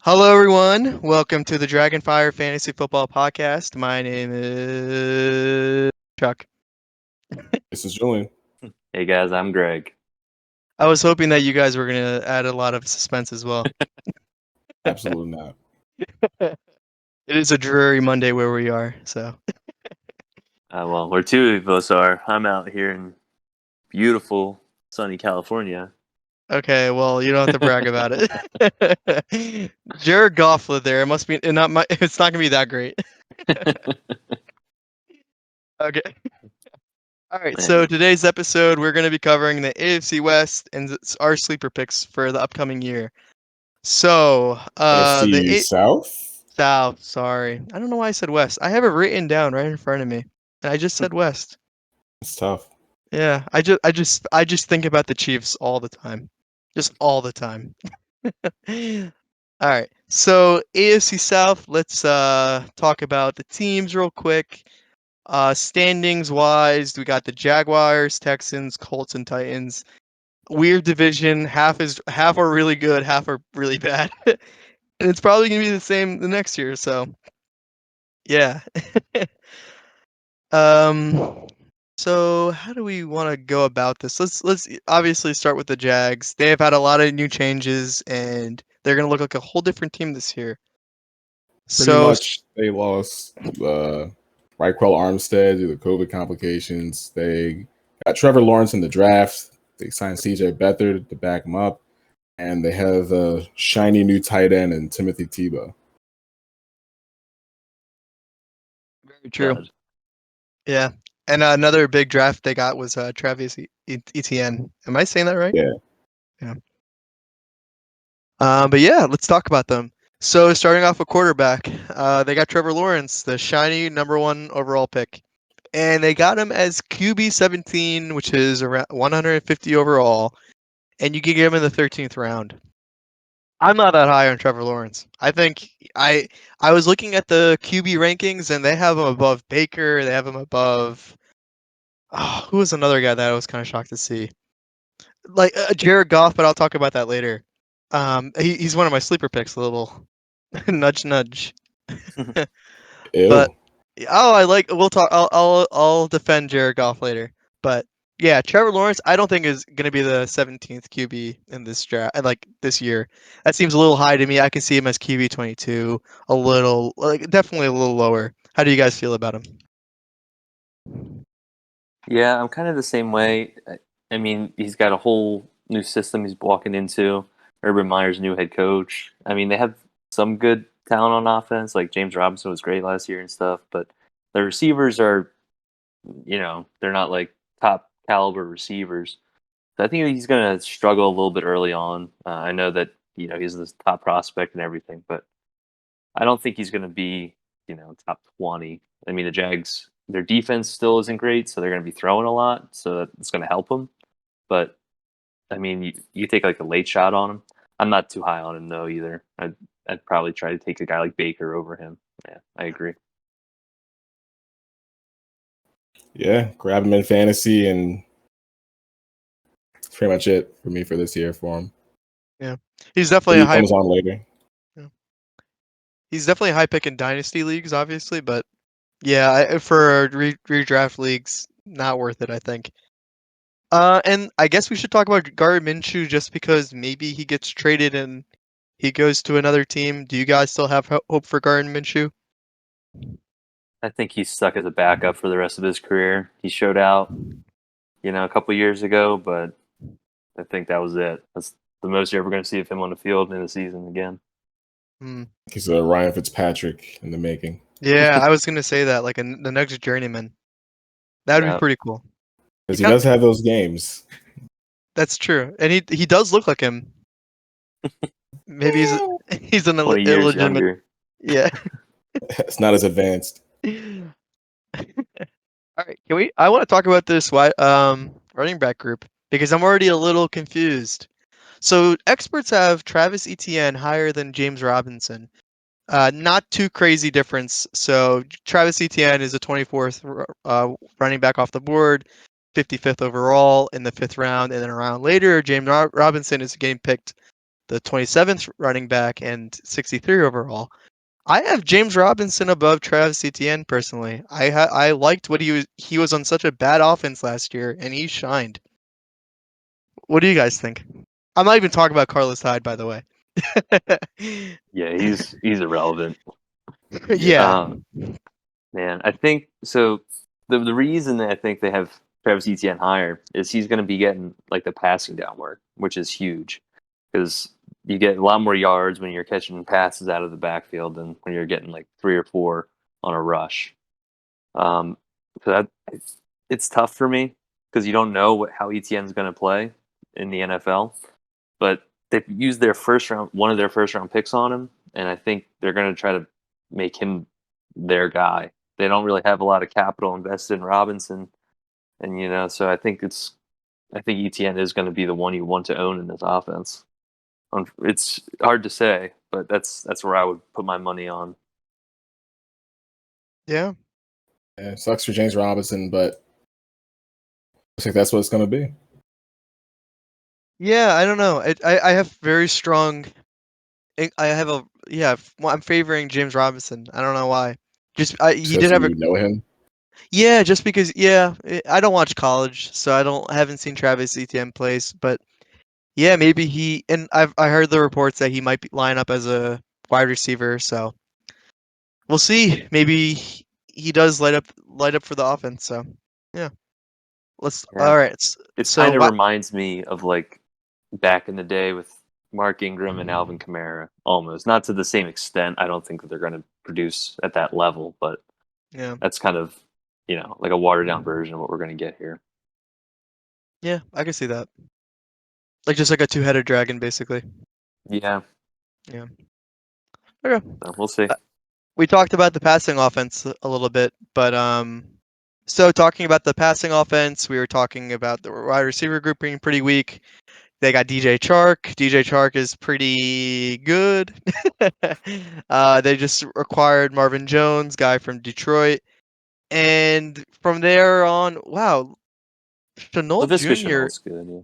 Hello, everyone. Welcome to the Fire Fantasy Football Podcast. My name is Chuck. This is Julian. Hey guys, I'm Greg. I was hoping that you guys were going to add a lot of suspense as well. Absolutely not. It is a dreary Monday where we are, so. Well, where two of us are, I'm out here in beautiful, sunny California. Okay, well, you don't have to brag about it. Jared Goff lived there. It must be it's not going to be that great. Okay. All right, so today's episode, we're going to be covering the AFC West and our sleeper picks for the upcoming year. So, AFC South? South, sorry. I don't know why I said West. I have it written down right in front of me, and I just said West. It's tough. Yeah, I just think about the Chiefs all the time. Just all the time. All right. So, AFC South, let's talk about the teams real quick. Standings wise, we got the Jaguars, Texans, Colts, and Titans. Weird division. Half are really good, half are really bad. And it's probably gonna be the same the next year, so yeah. So how do we want to go about this? Let's obviously start with the Jags. They have had a lot of new changes, and they're gonna look like a whole different team this year. Pretty much, they lost Raquel Armstead due to COVID complications. They got Trevor Lawrence in the draft. They signed CJ Beathard to back him up, and they have a shiny new tight end in Timothy Tebow. Very true. Yeah. And another big draft they got was Travis Etienne. Am I saying that right? Yeah. Yeah. But yeah, let's talk about them. So starting off with quarterback, they got Trevor Lawrence, the shiny #1 overall pick. And they got him as QB 17, which is around 150 overall. And you can get him in the 13th round. I'm not that high on Trevor Lawrence. I think I was looking at the QB rankings, and they have him above Baker. They have him above. Oh, who was another guy that I was kind of shocked to see? Like Jared Goff, but I'll talk about that later. He's one of my sleeper picks. A little nudge, nudge. But I like. We'll talk. I'll defend Jared Goff later. But yeah, Trevor Lawrence, I don't think is gonna be the 17th QB in this draft. Like this year, that seems a little high to me. I can see him as QB 22, a little, like definitely a little lower. How do you guys feel about him? Yeah, I'm kind of the same way. I mean, he's got a whole new system he's walking into. Urban Meyer's new head coach. I mean, they have some good talent on offense. Like James Robinson was great last year and stuff, but the receivers are, they're not like top caliber receivers. So I think he's going to struggle a little bit early on. I know that, he's the top prospect and everything, but I don't think he's going to be, top 20. I mean, the Jags, their defense still isn't great, so they're going to be throwing a lot, so it's going to help them. But, I mean, you take like a late shot on him. I'm not too high on him, though, either. I'd probably try to take a guy like Baker over him. Yeah, I agree. Yeah, grab him in fantasy, and that's pretty much it for me for this year for him. Yeah, he's definitely a high. Comes on later. Yeah. He's definitely a high pick in dynasty leagues, obviously, but yeah, for redraft leagues, not worth it, I think. And I guess we should talk about Gardner Minchu just because maybe he gets traded and he goes to another team. Do you guys still have hope for Gardner Minchu? I think he's stuck as a backup for the rest of his career. He showed out, a couple years ago, but I think that was it. That's the most you're ever going to see of him on the field in the season again. He's a Ryan Fitzpatrick in the making. Yeah, I was going to say that, like the next journeyman. That would be pretty cool. Because he does have those games. That's true, and he does look like him. Maybe he's an illegitimate. Yeah, it's not as advanced. All right, I want to talk about this running back group because I'm already a little confused. So experts have Travis Etienne higher than James Robinson. Not too crazy difference. So Travis Etienne is a 24th running back off the board, 55th overall in the 5th round, and then a round later, James Robinson is getting picked the 27th running back and 63 overall. I have James Robinson above Travis Etienne personally. I liked what he was on such a bad offense last year, and he shined. What do you guys think? I'm not even talking about Carlos Hyde, by the way. Yeah, he's irrelevant. Yeah. Man, I think so. The reason that I think they have Travis Etienne higher is he's going to be getting like the passing down work, which is huge because you get a lot more yards when you're catching passes out of the backfield than when you're getting like 3 or 4 on a rush. So that it's tough for me because you don't know how Etienne's going to play in the NFL, but they used one of their first round picks on him, and I think they're going to try to make him their guy. They don't really have a lot of capital invested in Robinson, and so I think Etienne is going to be the one you want to own in this offense. It's hard to say, but that's where I would put my money on. Yeah. Yeah, it sucks for James Robinson, but I think that's what it's going to be. Yeah, I don't know. I have very strong. I'm favoring James Robinson. I don't know why. He did have you know him. Yeah, just because. I don't watch college, so haven't seen Travis Etienne plays, but yeah, maybe I heard the reports that he might line up as a wide receiver, so we'll see. Maybe he does light up for the offense. So yeah, all right. It kind of reminds me of like back in the day with Mark Ingram and Alvin Kamara, almost. Not to the same extent. I don't think that they're going to produce at that level, but yeah, that's kind of, like a watered down version of what we're going to get here. Yeah, I can see that. Just like a two-headed dragon, basically. Yeah. Yeah. Okay. So we'll see. We talked about the passing offense a little bit, but so talking about the passing offense, we were talking about the wide receiver group being pretty weak. They got DJ Chark. DJ Chark is pretty good. They just acquired Marvin Jones, guy from Detroit. And from there on, wow, Shenault Laviska Jr. Shenault's good, yeah.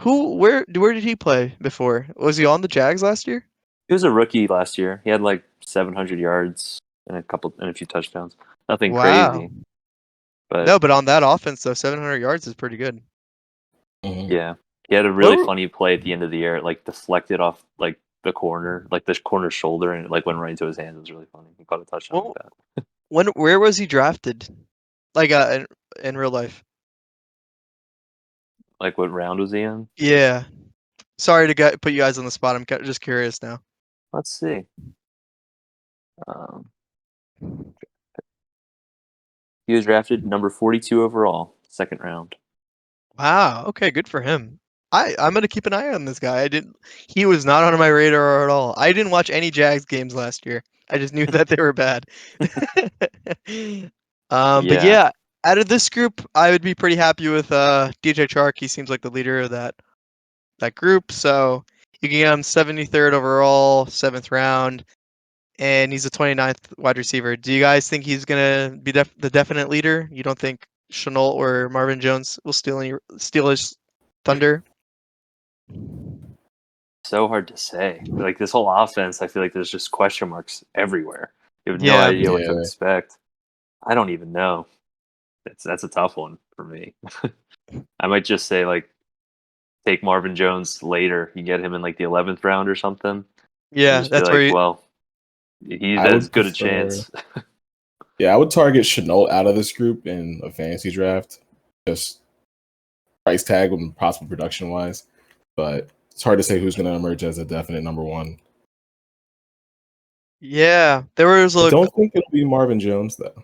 Where did he play before? Was he on the Jags last year? He was a rookie last year. He had like 700 yards and a few touchdowns. Nothing crazy. But no, but on that offense though, 700 yards is pretty good. Mm-hmm. Yeah, he had a really funny play at the end of the year. It, like deflected off like the corner, like the corner shoulder, and it like went right into his hands. It was really funny. He caught a touchdown like that. Where was he drafted? Like in real life? Like what round was he in? Yeah. Sorry to put you guys on the spot. I'm just curious now. Let's see. He was drafted number 42 overall, second round. Wow. Okay, good for him. I'm gonna keep an eye on this guy. He was not on my radar at all. I didn't watch any Jags games last year. I just knew that they were bad. But yeah, out of this group, I would be pretty happy with DJ Chark. He seems like the leader of that group. So you can get him 73rd overall, 7th round, and he's a 29th wide receiver. Do you guys think he's gonna be the definite leader? You don't think Shenault or Marvin Jones will steal his thunder? So hard to say. Like this whole offense, I feel like there's just question marks everywhere. You have no idea what to expect. I don't even know. That's a tough one for me. I might just say like take Marvin Jones later. You get him in like the 11th round or something. Yeah, that's where he has good a chance. Yeah, I would target Shenault out of this group in a fantasy draft. Just price tag and possible production wise. But it's hard to say who's going to emerge as a definite number one. Yeah, there was. I don't think it'll be Marvin Jones though.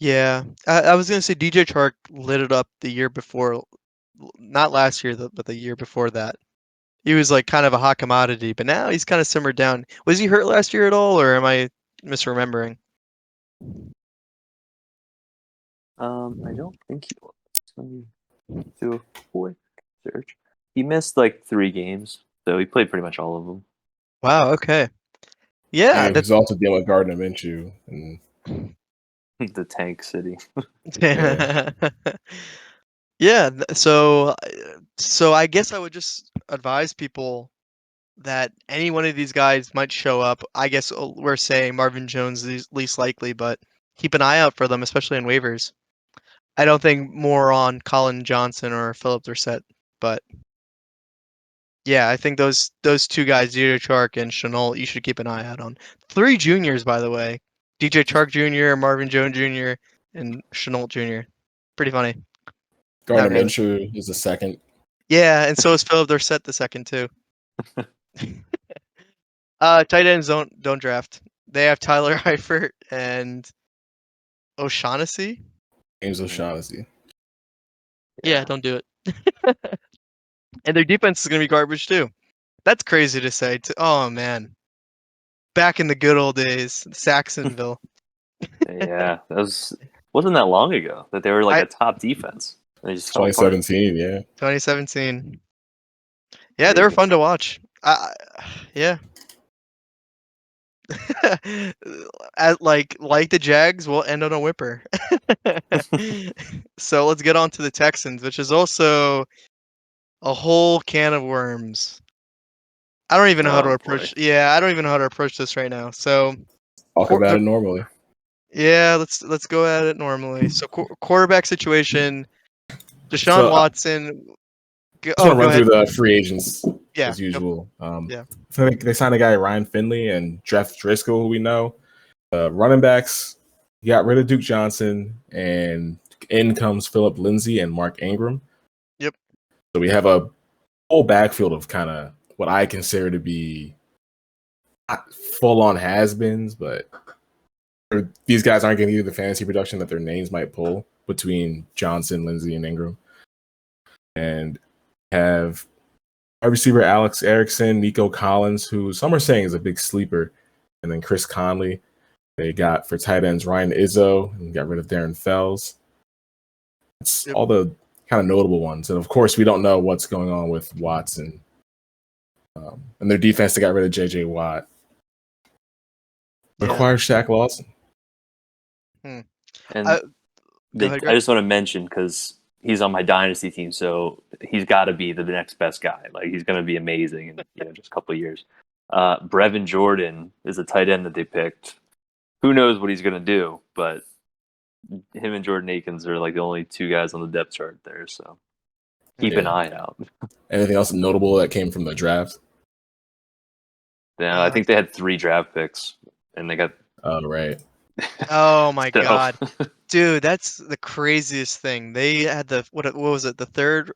Yeah, I was gonna say DJ Chark lit it up the year before, not last year but the year before that. He was like kind of a hot commodity, but now he's kind of simmered down. Was he hurt last year at all, or am I misremembering? I don't think he was. Let me do a quick search. He missed like 3 games, so he played pretty much all of them. Wow. Okay. Yeah. He's also dealing with Gardner Minchu and the Tank City. Yeah. So So I guess I would just advise people that any one of these guys might show up. I guess we're saying Marvin Jones is least likely, but keep an eye out for them, especially in waivers. I don't think more on Colin Johnson or Philip Dorsett, but yeah, I think those two guys, DJ Chark and Chenault, you should keep an eye out on. 3 juniors, by the way. DJ Chark Jr., Marvin Jones Jr., and Chenault Jr. Pretty funny. Gardner Minshew is the second. Yeah, and so is Philip Dorsett the second too. Tight ends don't draft. They have Tyler Eifert and O'Shaughnessy. James O'Shaughnessy. Yeah, don't do it. And their defense is gonna be garbage too. That's crazy to say. Oh man, back in the good old days, Saxonville. Yeah, wasn't that long ago that they were like a top defense. They just 2017, yeah. 2017. Yeah, they were fun to watch. Yeah. like the Jags, we'll end on a whipper. So let's get on to the Texans, which is also a whole can of worms. I don't even know how to approach. Boy. Yeah, I don't even know how to approach this right now. So talk about it normally. Yeah, let's go at it normally. So quarterback situation, Deshaun Watson. Just want to run through the free agents as usual. Yeah. I think they signed a guy, Ryan Finley, and Jeff Driscoll, who we know. Running backs, you got rid of Duke Johnson, and in comes Philip Lindsay and Mark Ingram. Yep. So we have a whole backfield of kind of what I consider to be not full-on has-beens, but these guys aren't going to give you the fantasy production that their names might pull between Johnson, Lindsay, and Ingram. And have wide receiver Alex Erickson, Nico Collins, who some are saying is a big sleeper, and then Chris Conley. They got for tight ends Ryan Izzo and got rid of Darren Fells. It's all the kind of notable ones. And of course, we don't know what's going on with Watson. And their defense, they got rid of J.J. Watt. Acquired Shaq Lawson. And I just want to mention, because he's on my dynasty team, so he's got to be the next best guy. Like, he's going to be amazing in just a couple of years. Brevin Jordan is a tight end that they picked. Who knows what he's going to do, but him and Jordan Akins are like the only two guys on the depth chart there, so keep an eye out. Anything else notable that came from the draft? Yeah, I think they had 3 draft picks, and they got... Oh, right. Oh my God, dude, that's the craziest thing. They had the what was it? The 3rd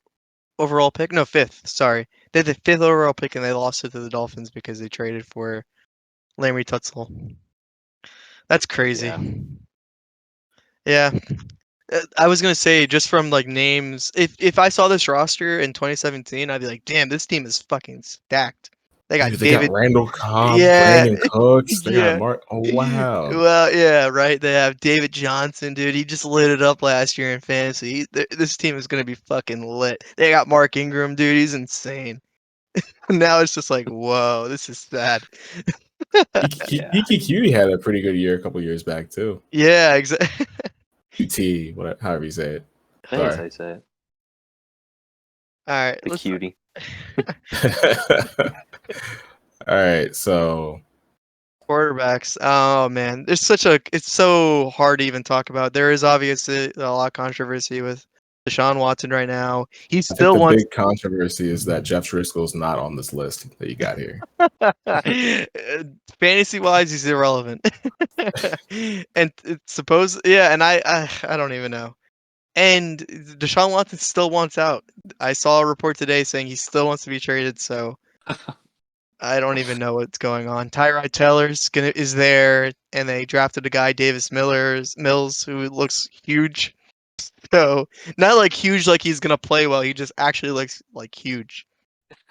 overall pick? No, 5th. Sorry, they had the 5th overall pick, and they lost it to the Dolphins because they traded for Larry Tutzel. That's crazy. Yeah. I was gonna say, just from like names, if I saw this roster in 2017, I'd be like, damn, this team is fucking stacked. They got got Randall Cobb, Brandon Cooks. They got Mark. Oh, wow. Well, yeah, right. They have David Johnson, dude. He just lit it up last year in fantasy. This team is going to be fucking lit. They got Mark Ingram, dude. He's insane. Now it's just like, whoa, this is sad. EQQ had a pretty good year a couple years back, too. Yeah, exactly. QT, whatever, however you say it. That's how you say it. All right. The cutie. All right, so quarterbacks. Oh man, it's so hard to even talk about. There is obviously a lot of controversy with Deshaun Watson right now. He still wants. The big controversy is that Jeff Driscoll's not on this list that you got here. Fantasy wise, he's irrelevant. And it's and I don't even know. And Deshaun Watson still wants out. I saw a report today saying he still wants to be traded, so I don't even know what's going on. Tyrod Taylor's is there, and they drafted a guy, Davis Mills, who looks huge. So not like huge like he's gonna play well. He just actually looks like huge.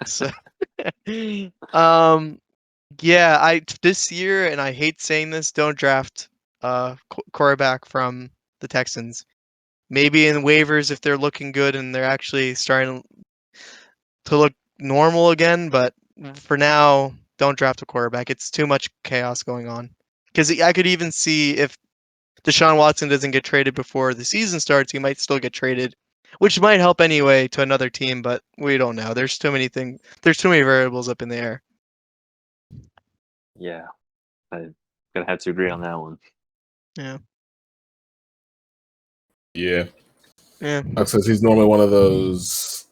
So yeah, this year, and I hate saying this, don't draft quarterback from the Texans. Maybe in waivers if they're looking good and they're actually starting to look normal again, but for now, don't draft a quarterback. It's too much chaos going on. Because I could even see if Deshaun Watson doesn't get traded before the season starts, he might still get traded which might help anyway to another team, but we don't know. There's too many variables up in the air. Yeah, I'm gonna have to agree on that one. Yeah. Yeah. Yeah. Since he's normally one of those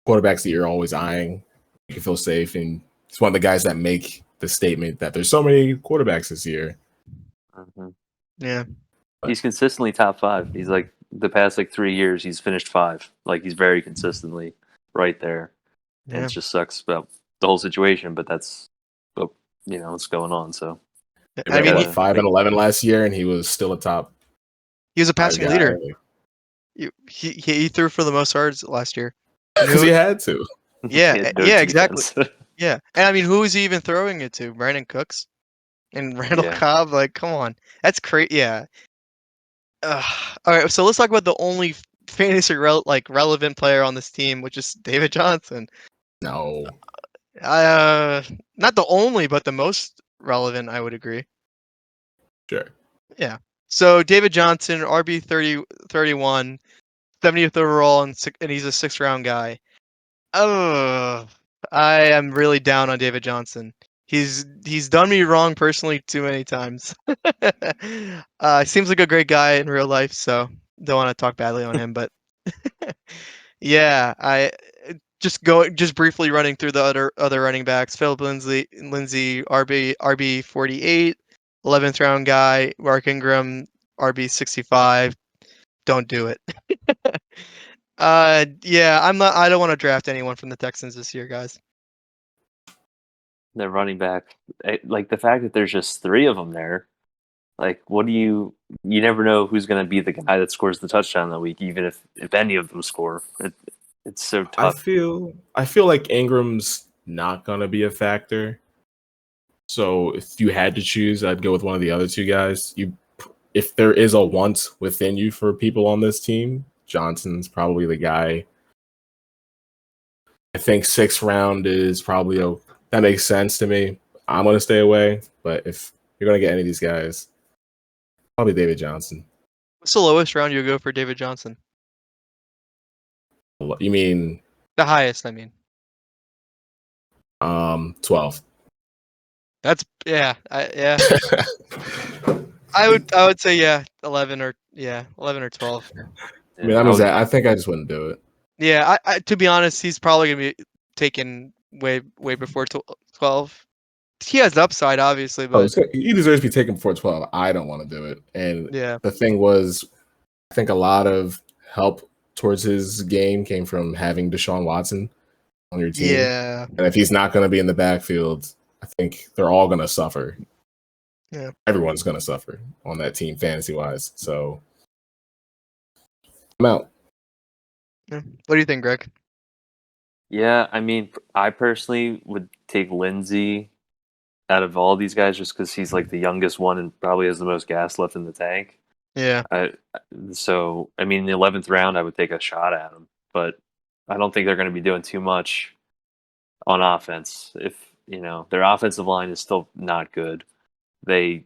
quarterbacks that you're always eyeing, you can feel safe, and he's one of the guys that make the statement that there's so many quarterbacks this year. Mm-hmm. Yeah. He's consistently top 5. He's like the past 3 years, he's finished 5. Like he's very consistently right there. Yeah. And it just sucks about the whole situation, but that's what what's going on. So I mean, 5-11 last year, and he was still a top. He was a passing leader. Really. He threw for the most yards last year because he had to. Yeah, exactly. Yeah, and I mean, who is he even throwing it to? Brandon Cooks and Randall Cobb? Like, come on, that's crazy. Yeah. All right, so let's talk about the only fantasy relevant player on this team, which is David Johnson. No. Not the only, but the most relevant, I would agree. Sure. Yeah. So David Johnson, RB 31, 70th overall, and he's a 6th round guy. Oh, I am really down on David Johnson. He's done me wrong personally too many times. Seems like a great guy in real life, so don't want to talk badly on him. But yeah, I just briefly running through the other running backs. Philip Lindsay, RB 48, 11th round guy. Mark Ingram, RB 65. Don't do it. Yeah, I don't want to draft anyone from the Texans this year, guys. They're running back. Like the fact that there's just 3 of them there. Like, what do you never know who's going to be the guy that scores the touchdown that week, even if any of them score. It's so tough. I feel like Ingram's not going to be a factor. So if you had to choose, I'd go with one of the other 2 guys. If there is a want within you for people on this team, Johnson's probably the guy. I think 6th round is probably that makes sense to me. I'm going to stay away, but if you're going to get any of these guys, probably David Johnson. What's the lowest round you go for David Johnson? You mean the highest? I mean, 12. That's yeah. I would say 11 or 12. I mean, I think I just wouldn't do it. Yeah, I to be honest, he's probably gonna be taken way before 12. He has upside, obviously, but he deserves to be taken before 12. I don't want to do it. And the thing was, I think a lot of help towards his game came from having Deshaun Watson on your team. Yeah, and if he's not going to be in the backfield, I think they're all going to suffer. Yeah, everyone's going to suffer on that team fantasy wise. So I'm out. Yeah. What do you think, Greg? Yeah, I mean, I personally would take Lindsay out of all these guys just because he's like the youngest one and probably has the most gas left in the tank. Yeah. So, I mean, in the 11th round, I would take a shot at him, but I don't think they're going to be doing too much on offense. If, their offensive line is still not good. The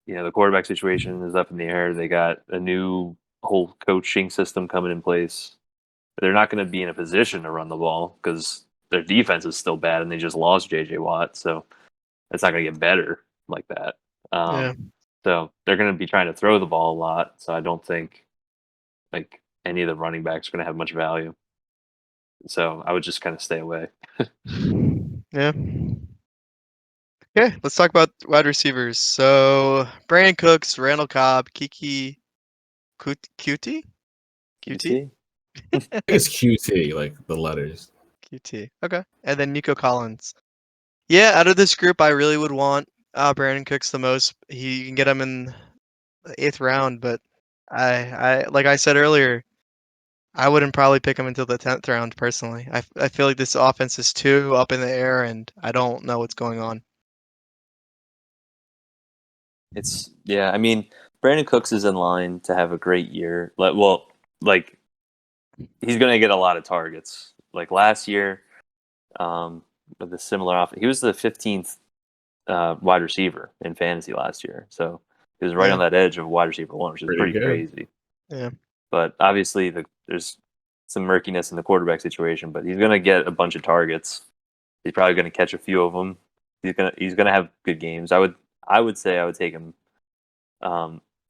quarterback situation is up in the air. They got a new whole coaching system coming in place. They're not going to be in a position to run the ball because their defense is still bad and they just lost J.J. Watt. So it's not going to get better like that. So they're going to be trying to throw the ball a lot. So I don't think any of the running backs are going to have much value. So I would just kind of stay away. Yeah. Okay, let's talk about wide receivers. So Brandon Cooks, Randall Cobb, Kiki, QT? I think it's QT, like the letters. QT. Okay. And then Nico Collins. Yeah, out of this group, I really would want Brandon Cooks the most. You can get him in the 8th round, but I like I said earlier, I wouldn't probably pick him until the 10th round personally. I feel like this offense is too up in the air, and I don't know what's going on. I mean, Brandon Cooks is in line to have a great year. He's going to get a lot of targets. Like last year, with a similar offense, he was the 15th wide receiver in fantasy last year. So he was right on that edge of wide receiver 1, which is pretty crazy. Yeah. But obviously, there's some murkiness in the quarterback situation. But he's going to get a bunch of targets. He's probably going to catch a few of them. He's gonna have good games. I would say I would take him,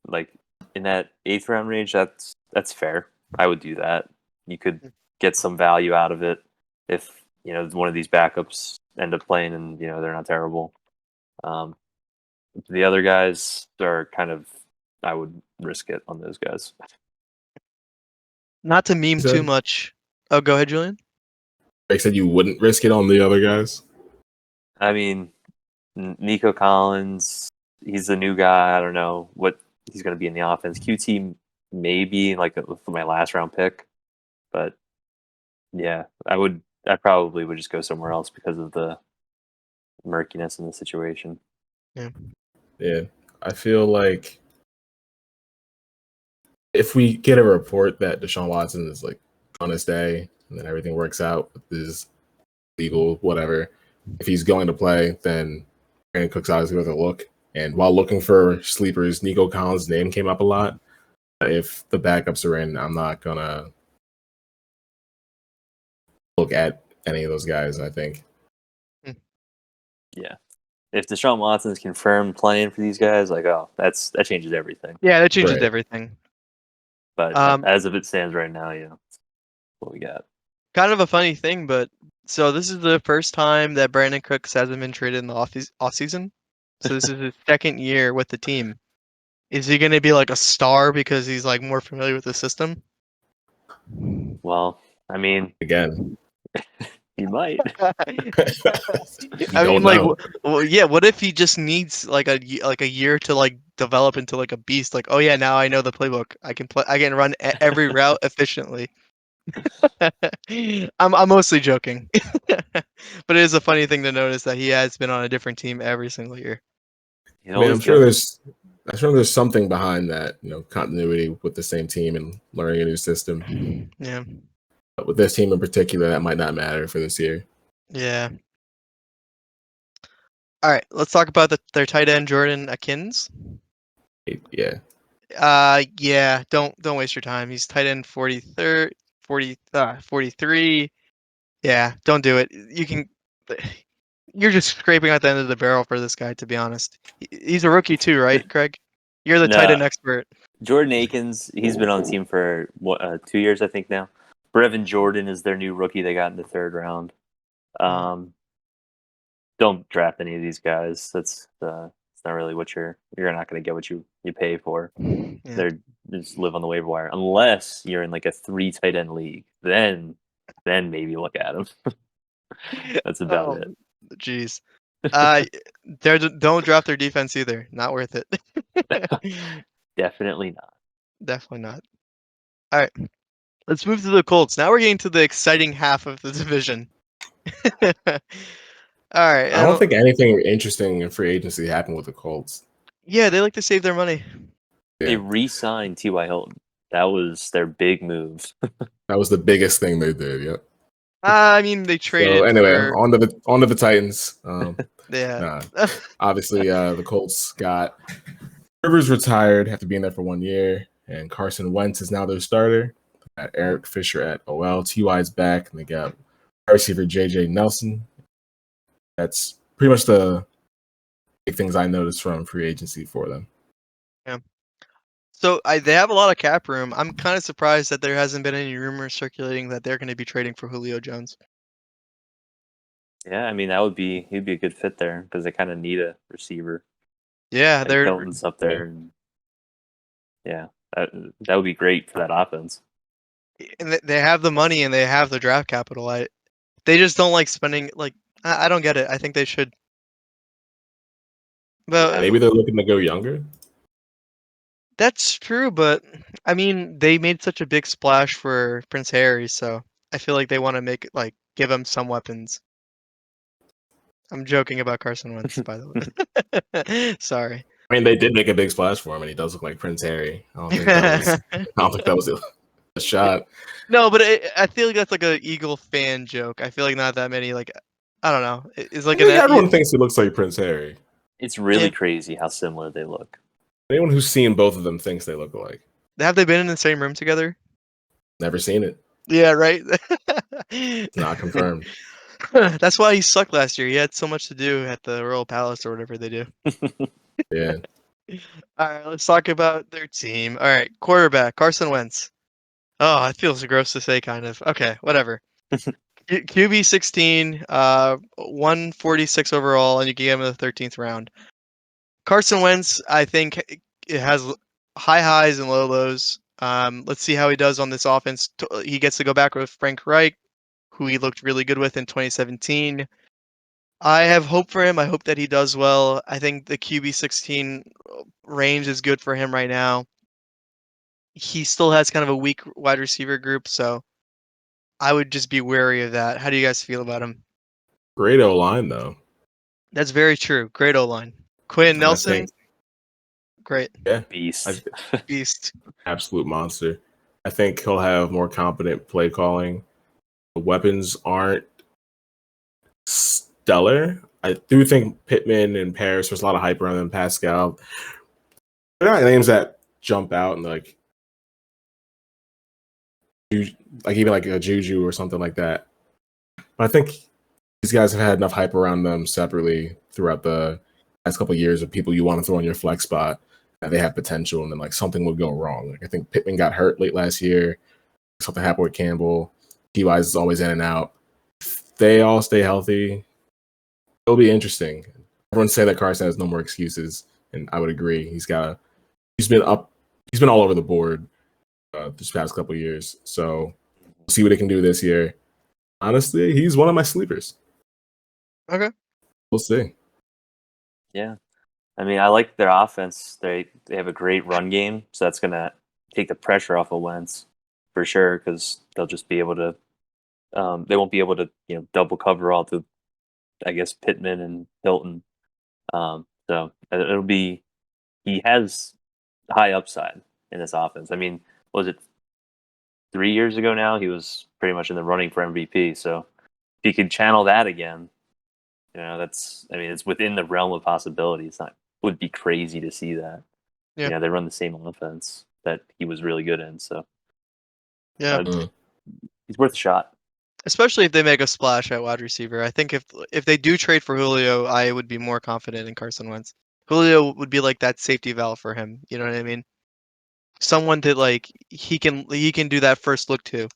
like in that 8th round range. That's fair. I would do that. You could get some value out of it if one of these backups end up playing and they're not terrible. The other guys are kind of, I would risk it on those guys. Not to meme too much. Oh, go ahead, Julian. I said you wouldn't risk it on the other guys. I mean, Nico Collins, he's the new guy. I don't know what he's going to be in the offense. QT maybe like for my last round pick, but yeah, I probably would just go somewhere else because of the murkiness in the situation. Yeah. I feel like if we get a report that Deshaun Watson is like on his day and then everything works out with his legal whatever, if he's going to play, then Brandon Cooks obviously with a look. And while looking for sleepers, Nico Collins' name came up a lot. If the backups are in, I'm not gonna look at any of those guys, I think. Yeah. If Deshaun Watson is confirmed playing for these guys, like, that changes everything. Yeah, that changes everything. But as of it stands right now, that's what we got. Kind of a funny thing, but so this is the first time that Brandon Cooks hasn't been traded in the off season. So this is his second year with the team. Is he going to be like a star because he's like more familiar with the system? Well, I mean, again, he might. I mean, like, well, yeah. What if he just needs like a year to like develop into like a beast? Like, oh yeah, now I know the playbook. I can run every route efficiently. I'm mostly joking, but it is a funny thing to notice that he has been on a different team every single year. I'm sure there's something behind that, continuity with the same team and learning a new system. Yeah. But with this team in particular, that might not matter for this year. Yeah. All right, let's talk about their tight end Jordan Akins. Yeah. Yeah. Don't waste your time. He's tight end 43. Yeah, don't do it. You're just scraping at the end of the barrel for this guy, to be honest. He's a rookie too, right, Craig? You're the tight end expert. Jordan Akins, he's been on the team for 2 years, I think now. Brevin Jordan is their new rookie they got in the 3rd round. Don't draft any of these guys. That's it's not really what you're not going to get what you pay for. Yeah. They just live on the waiver wire unless you're in like a 3 tight end league. Then maybe look at them. That's about it. Jeez. Don't draft their defense either. Not worth it. Definitely not. Definitely not. All right. Let's move to the Colts. Now we're getting to the exciting half of the division. All right. I don't think anything interesting in free agency happened with the Colts. Yeah, they like to save their money. Yeah. They re-signed T.Y. Hilton. That was their big move. That was the biggest thing they did. Yep. I mean, they traded. So anyway, on to the Titans. Yeah. Obviously, the Colts got Rivers retired after being there for 1 year, and Carson Wentz is now their starter. Got Eric Fisher at OL. T.Y.'s back, and they got receiver J.J. Nelson. That's pretty much the big things I noticed from free agency for them. Yeah. So they have a lot of cap room. I'm kind of surprised that there hasn't been any rumors circulating that they're going to be trading for Julio Jones. Yeah, I mean he'd be a good fit there because they kind of need a receiver. Yeah, they're Hilton's up there. And yeah, that would be great for that offense. And they have the money and they have the draft capital. They just don't like spending. Like I don't get it. I think they should. But maybe they're looking to go younger. That's true, but I mean, they made such a big splash for Prince Harry, so I feel like they want to give him some weapons. I'm joking about Carson Wentz, by the way. Sorry. I mean, they did make a big splash for him, and he does look like Prince Harry. I don't think that was a shot. No, but I feel like that's like an Eagle fan joke. I feel like not that many. Like, I don't know. It's like everyone thinks he looks like Prince Harry. It's really crazy how similar they look. Anyone who's seen both of them thinks they look alike. Have they been in the same room together? Never seen it. Yeah, right. Not confirmed. That's why he sucked last year. He had so much to do at the Royal Palace or whatever they do. Yeah. All right, let's talk about their team. All right, quarterback Carson Wentz. Oh, it feels gross to say, kind of. Okay, whatever. QB 16, 146 overall, and you can get him in the 13th round. Carson Wentz, I think, it has high highs and low lows. Let's see how he does on this offense. He gets to go back with Frank Reich, who he looked really good with in 2017. I have hope for him. I hope that he does well. I think the QB 16 range is good for him right now. He still has kind of a weak wide receiver group, so I would just be wary of that. How do you guys feel about him? Great O-line, though. That's very true. Great O-line. Quinn And Nelson, I think, great. yeah, Beast. Beast. absolute monster. I think he'll have more competent play calling. The weapons aren't stellar. I do think Pittman and Paris, there's a lot of hype around them. Pascal, they're not names that jump out and like even like a Juju or something like that. But I think these guys have had enough hype around them separately throughout the last couple of years of people you want to throw in your flex spot that they have potential, and then like something would go wrong. Like I think Pittman got hurt late last year. Something happened with Campbell. T.Y. is always in and out. If they all stay healthy, it'll be interesting. Everyone say that Carson has no more excuses, and I would agree. He's been all over the board this past couple of years. So we'll see what he can do this year. Honestly, he's one of my sleepers. Okay. We'll see. Yeah. I mean, I like their offense. They have a great run game, so that's going to take the pressure off of Wentz for sure, because they'll just be able to they won't be able to, double cover all the, I guess, Pittman and Hilton. So it'll be, he has high upside in this offense. I mean, was it 3 years ago now? He was pretty much in the running for MVP. So if he could channel that again, it's within the realm of possibility. It's not, would be crazy to see that. Yeah. They run the same offense that he was really good in. So Yeah. He's worth a shot. Especially if they make a splash at wide receiver. I think if they do trade for Julio, I would be more confident in Carson Wentz. Julio would be like that safety valve for him. You know what I mean? Someone that like he can do that first look to,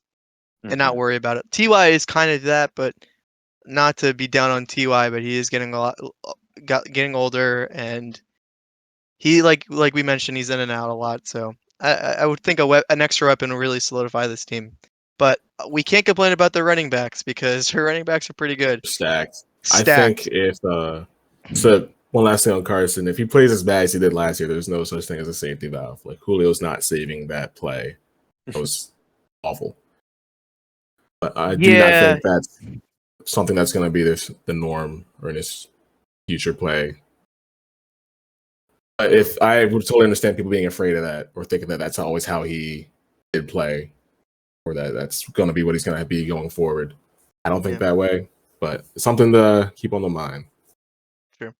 and not worry about it. Ty is kind of that, but not to be down on Ty, but he is getting getting older, and he like we mentioned, he's in and out a lot. So I would think an extra weapon will really solidify this team. But we can't complain about their running backs because her running backs are pretty good. Stacked. I think if so one last thing on Carson, if he plays as bad as he did last year, there's no such thing as a safety valve. Like Julio's not saving that play. That was awful. But I do not think that's something that's going to be the norm or in his future play. If I would totally understand people being afraid of that or thinking that that's always how he did play, or that's going to be what he's going to be going forward. I don't think that way, but it's something to keep on the mind. True.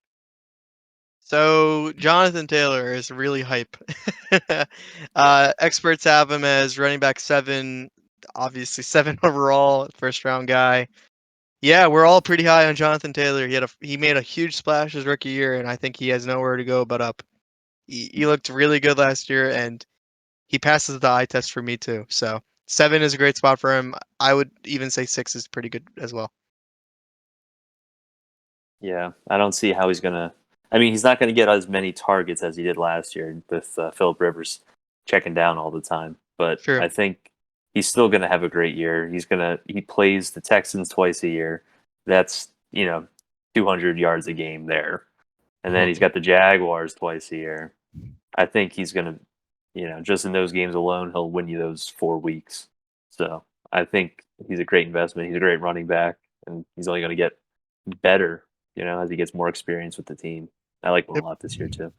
So Jonathan Taylor is really hype. Experts have him as running back 7, obviously 7 overall, first round guy. Yeah, we're all pretty high on Jonathan Taylor. He made a huge splash his rookie year, and I think he has nowhere to go but up. He looked really good last year, and he passes the eye test for me too. So 7 is a great spot for him. I would even say 6 is pretty good as well. Yeah, I don't see how he's gonna. I mean, he's not going to get as many targets as he did last year with Phillip Rivers checking down all the time. But I think he's still going to have a great year. He plays the Texans twice a year. That's 200 yards a game there, and then he's got the Jaguars twice a year. I think he's going to, just in those games alone, he'll win you those 4 weeks. So I think he's a great investment. He's a great running back, and he's only going to get better, as he gets more experience with the team. I like him a lot this year too.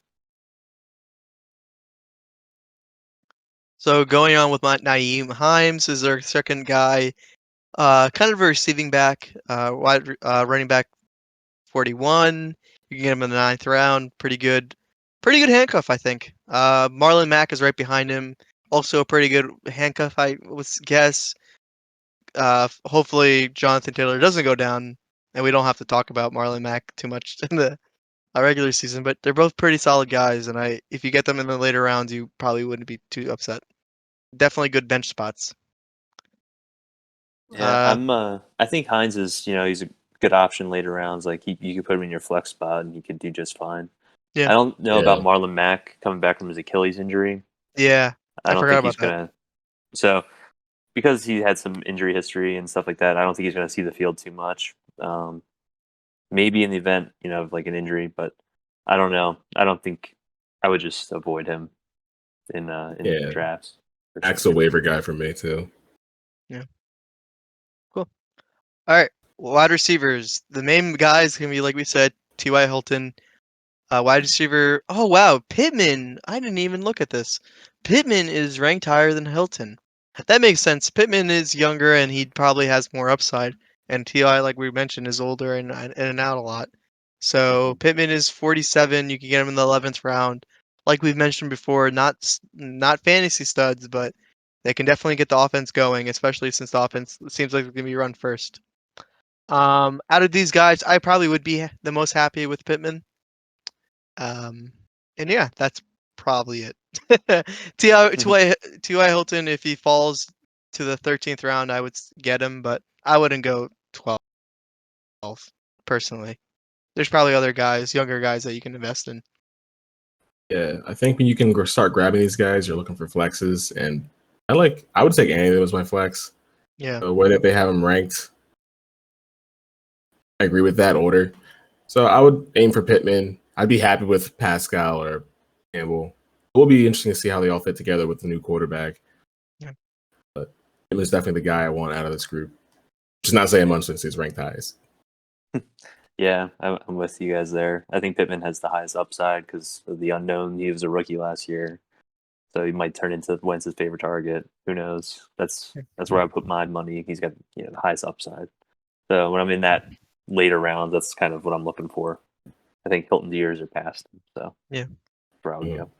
So going on with Nyheim Hines is their second guy, kind of a receiving back, running back 41. You can get him in the 9th round. Pretty good handcuff, I think. Marlon Mack is right behind him. also a pretty good handcuff, I would guess. Hopefully Jonathan Taylor doesn't go down, and we don't have to talk about Marlon Mack too much in the regular season. But they're both pretty solid guys, and if you get them in the later rounds, you probably wouldn't be too upset. Definitely good bench spots. Yeah, I think Hines is, he's a good option later rounds. Like you could put him in your flex spot and he could do just fine. Yeah. I don't know Yeah. about Marlon Mack coming back from his Achilles injury. Yeah, I don't forgot think he's about that. gonna. So because he had some injury history and stuff like that, I don't think he's gonna see the field too much. Maybe in the event, of like an injury, but I don't know. I don't think I would just avoid him in drafts. Mack's a waiver guy for me too. Yeah. Cool. All right. Wide receivers. The main guys can be, like we said, T.Y. Hilton. Wide receiver. Oh, wow. Pittman. I didn't even look at this. Pittman is ranked higher than Hilton. That makes sense. Pittman is younger and he probably has more upside. And T.I., like we mentioned, is older and in and out a lot. So Pittman is 47. You can get him in the 11th round. Like we've mentioned before, not fantasy studs, but they can definitely get the offense going, especially since the offense seems like it's going to be run first. Out of these guys, I probably would be the most happy with Pittman. And yeah, that's probably it. T.Y. Hilton, if he falls to the 13th round, I would get him, but I wouldn't go 12 personally. There's probably other guys, younger guys that you can invest in. Yeah, I think when you can start grabbing these guys, you're looking for flexes, and I would take any of them as my flex. Yeah. The way that they have them ranked, I agree with that order. So I would aim for Pittman. I'd be happy with Pascal or Campbell. It will be interesting to see how they all fit together with the new quarterback. Yeah. But Pittman's definitely the guy I want out of this group. Just not saying much since he's ranked highest. Yeah, I'm with you guys there. I think Pittman has the highest upside because of the unknown. He was a rookie last year, so he might turn into Wentz's favorite target. Who knows? That's where I put my money. He's got the highest upside. So when I'm in that later round, that's kind of what I'm looking for. I think Hilton's years are past him, so yeah, that's where I would go.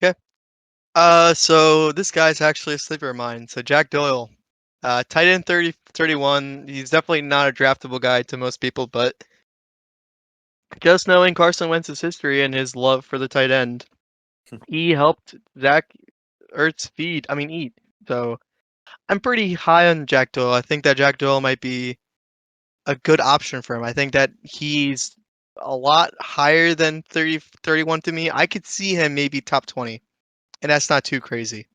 Okay. So this guy's actually a sleeper of mine. So Jack Doyle, tight end 31. He's definitely not a draftable guy to most people, but just knowing Carson Wentz's history and his love for the tight end, he helped Zach Ertz eat. So I'm pretty high on Jack Doyle. I think that Jack Doyle might be a good option for him. I think that he's a lot higher than 31 to me. I could see him maybe top 20, and that's not too crazy.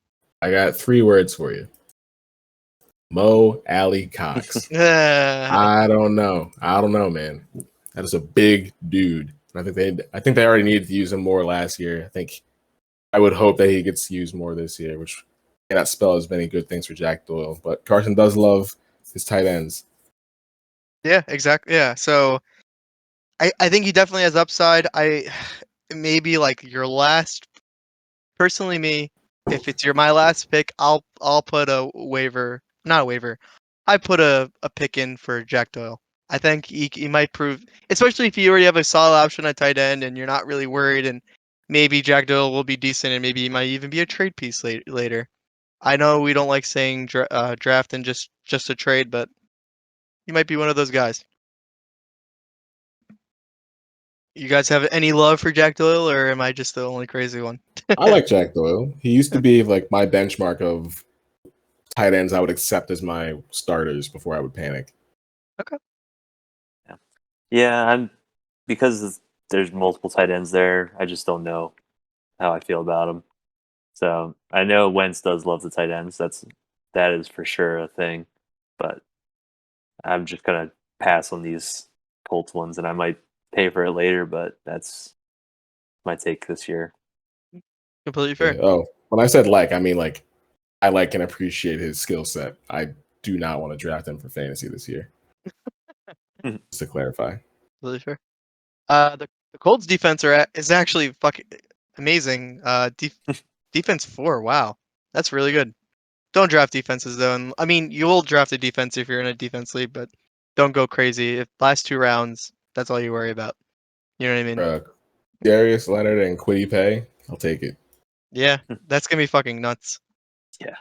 I got 3 words for you. Mo Alley Cox. I don't know, man. That is a big dude. I think they already needed to use him more last year. I would hope that he gets used more this year, which cannot spell as many good things for Jack Doyle. But Carson does love his tight ends. Yeah, exactly. Yeah, so I think he definitely has upside. Maybe like your last, personally me, if it's my last pick, I'll put a waiver, not a waiver. I put a pick in for Jack Doyle. I think he might prove, especially if you already have a solid option at tight end and you're not really worried, and maybe Jack Doyle will be decent and maybe he might even be a trade piece later. I know we don't like saying draft and just a trade, but he might be one of those guys. You guys have any love for Jack Doyle, or am I just the only crazy one? I like Jack Doyle. He used to be like my benchmark of tight ends I would accept as my starters before I would panic. Okay. Yeah, because there's multiple tight ends there. I just don't know how I feel about them. So I know Wentz does love the tight ends. That is for sure a thing. But I'm just gonna pass on these Colts ones, and I might pay for it later. But that's my take this year. Completely fair. Yeah. Oh, when I said I mean I like and appreciate his skill set. I do not want to draft him for fantasy this year. Just to clarify. Completely fair. The Colts defense is actually fucking amazing. Defense 4. Wow, that's really good. Don't draft defenses though, and I mean you will draft a defense if you're in a defense league, but don't go crazy. If last 2 rounds, that's all you worry about. You know what I mean? Darius Leonard and Kwity Paye, I'll take it. Yeah, that's gonna be fucking nuts. Yeah.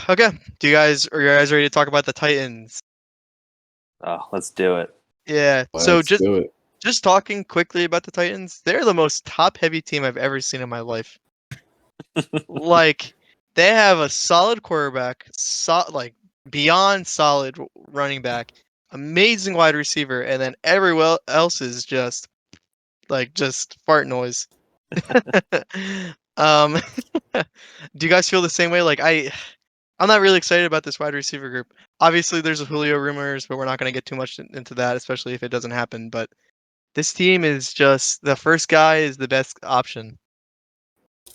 Okay, are you guys ready to talk about the Titans? Oh, let's do it. Yeah. So Let's do it. just talking quickly about the Titans, they're the most top-heavy team I've ever seen in my life. Like, they have a solid quarterback, like beyond solid running back, amazing wide receiver, and then everyone else is just fart noise. um, do you guys feel the same way? Like I'm not really excited about this wide receiver group. Obviously, there's a Julio rumors, but we're not going to get too much into that, especially if it doesn't happen. But this team is just the first guy is the best option.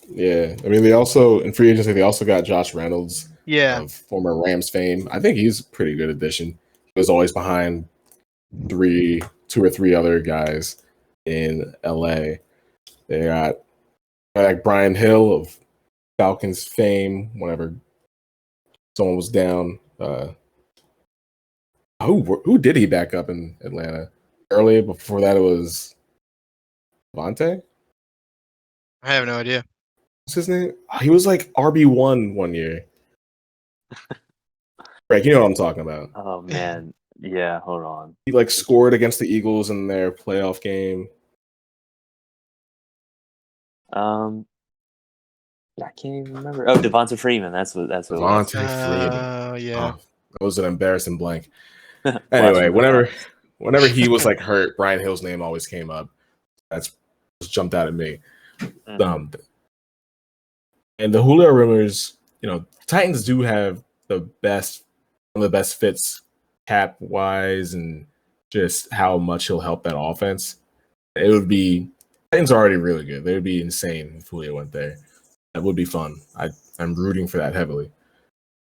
Yeah, I mean, they also in free agency they also got Josh Reynolds Yeah, of former Rams fame. I think he's a pretty good addition. He was always behind two or three other guys in LA. They got like Brian Hill of Falcons fame. Whenever someone was down, who did he back up in Atlanta? Earlier before that, it was Vontae. I have no idea. What's his name? He was like RB1 one year. Right, you know what I'm talking about. Oh man, yeah. Hold on. He like scored against the Eagles in their playoff game. I can't even remember. Oh, Devonta Freeman. That's what it was. Devontae Freeman. Yeah. Oh, that was an embarrassing blank. Anyway, whenever he was like hurt, Brian Hill's name always came up. That's just jumped out at me. Mhm. And the Julio rumors, Titans do have one of the best fits cap wise and just how much he'll help that offense. Titans are already really good. They would be insane if Julio went there. That would be fun. I'm rooting for that heavily.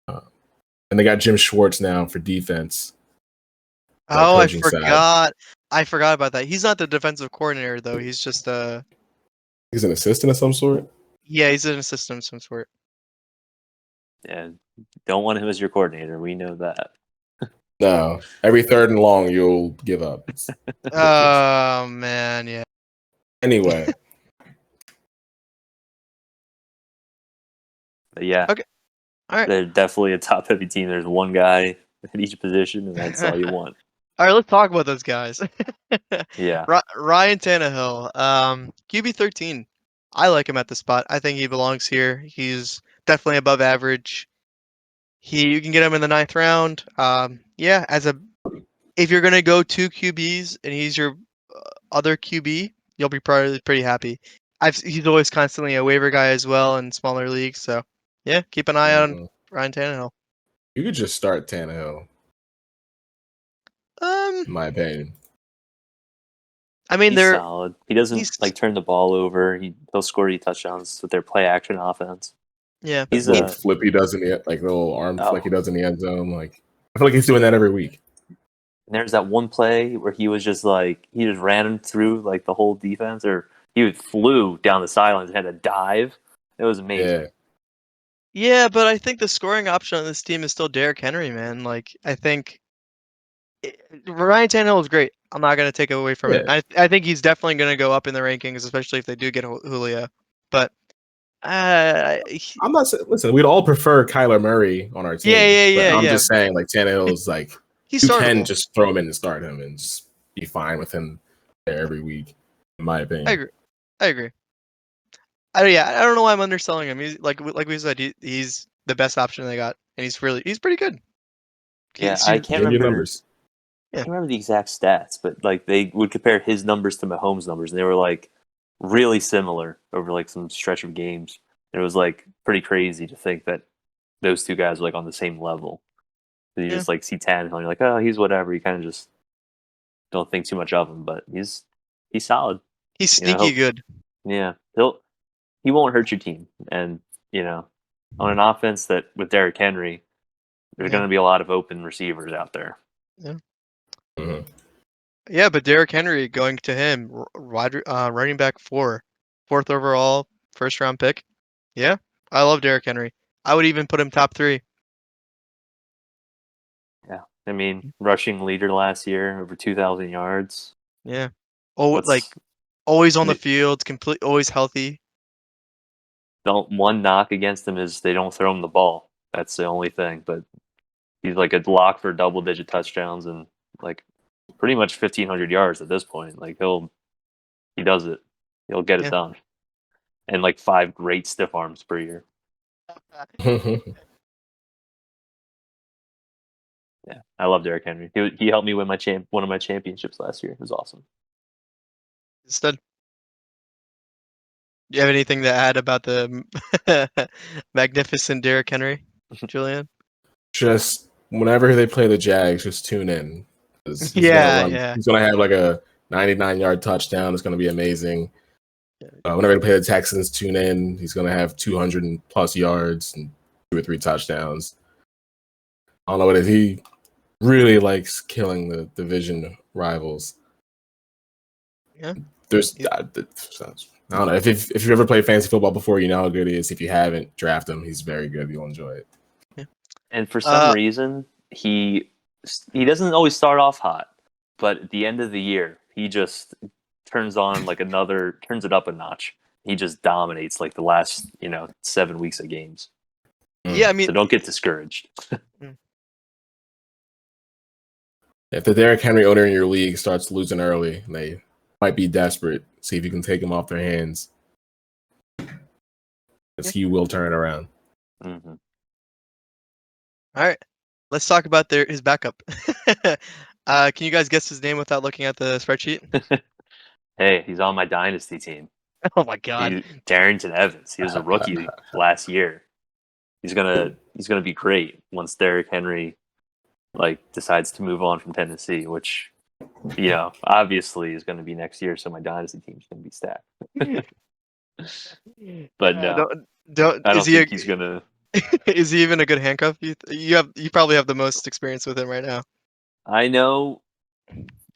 And they got Jim Schwartz now for defense. Oh, I coaching forgot. I forgot about that. He's not the defensive coordinator though. He's just He's an assistant of some sort. Yeah, he's an assistant of some sort. Yeah, don't want him as your coordinator. We know that. No, every third and long you'll give up. Oh man, yeah. Anyway. But yeah. Okay. All right. They're definitely a top-heavy team. There's one guy at each position, and that's all you want. All right, let's talk about those guys. Yeah. Ryan Tannehill, QB 13. I like him at the spot. I think he belongs here. He's definitely above average. You can get him in the 9th round. Yeah, if you're gonna go 2 QBs and he's your other QB, you'll be probably pretty happy. He's always constantly a waiver guy as well in smaller leagues. So yeah, keep an eye on Ryan Tannehill. You could just start Tannehill. In my opinion. I mean, he's solid. He doesn't turn the ball over. He'll score you touchdowns with their play action offense. Yeah, he's a flip he does in the little arm flick he does in the end zone. Like I feel like he's doing that every week. And there's that one play where he was just he just ran through like the whole defense, or he flew down the sidelines and had a dive. It was amazing. Yeah, but I think the scoring option on this team is still Derrick Henry, man. Like I think Ryan Tannehill is great. I'm not going to take away from it. I think he's definitely going to go up in the rankings, especially if they do get Julio. But I'm not saying. Listen, we'd all prefer Kyler Murray on our team. Yeah. I'm just saying, like Tannehill is like you can just throw him in and start him and just be fine with him there every week. In my opinion, I agree. I don't know why I'm underselling him. He's like we said, he's the best option they got, and he's pretty good. I can't remember numbers. I can't remember the exact stats, but like they would compare his numbers to Mahomes' numbers, and they were like really similar over like some stretch of games. It was like pretty crazy to think that those two guys were like on the same level. You just like see Tannehill, and you're like, oh, he's whatever. You kind of just don't think too much of him, but he's solid. He's sneaky good. Yeah, he won't hurt your team, and on an offense that with Derrick Henry, there's going to be a lot of open receivers out there. Yeah. Mm-hmm. Yeah, but Derrick Henry going to him, running back 4, 4th overall, 1st round pick. Yeah, I love Derrick Henry. I would even put him top 3. Yeah, I mean, rushing leader last year, over 2,000 yards. Yeah, always on the field, always healthy. one knock against him is they don't throw him the ball. That's the only thing. But he's like a lock for double-digit touchdowns and like pretty much 1,500 yards at this point. Like he does it. He'll get it done. And like 5 great stiff arms per year. Yeah, I love Derrick Henry. He helped me win one of my championships last year. It was awesome. Stud. Do you have anything to add about the magnificent Derrick Henry, Julian? Just whenever they play the Jags, just tune in. He's He's gonna have like a 99-yard touchdown. It's gonna be amazing. Whenever they play the Texans, tune in. He's gonna have 200+ yards and 2 or 3 touchdowns. I don't know what it is. He really likes killing the division rivals. Yeah. I don't know. If you've ever played fantasy football before, you know how good he is. If you haven't, draft him. He's very good. You'll enjoy it. Yeah. And for some reason, he doesn't always start off hot, but at the end of the year, he just turns it up a notch. He just dominates like the last 7 weeks of games. Yeah, I mean, so don't get discouraged. If the Derrick Henry owner in your league starts losing early, they might be desperate. See if you can take him off their hands. Because he will turn it around. Mm-hmm. All right. Let's talk about his backup. Can you guys guess his name without looking at the spreadsheet? Hey, he's on my dynasty team. Oh my God. Darrington Evans. He was a rookie last year. He's gonna be great once Derrick Henry decides to move on from Tennessee, which obviously is going to be next year. So my dynasty team's going to be stacked. But no, I don't think he's gonna. Is he even a good handcuff? You probably have the most experience with him right now. I know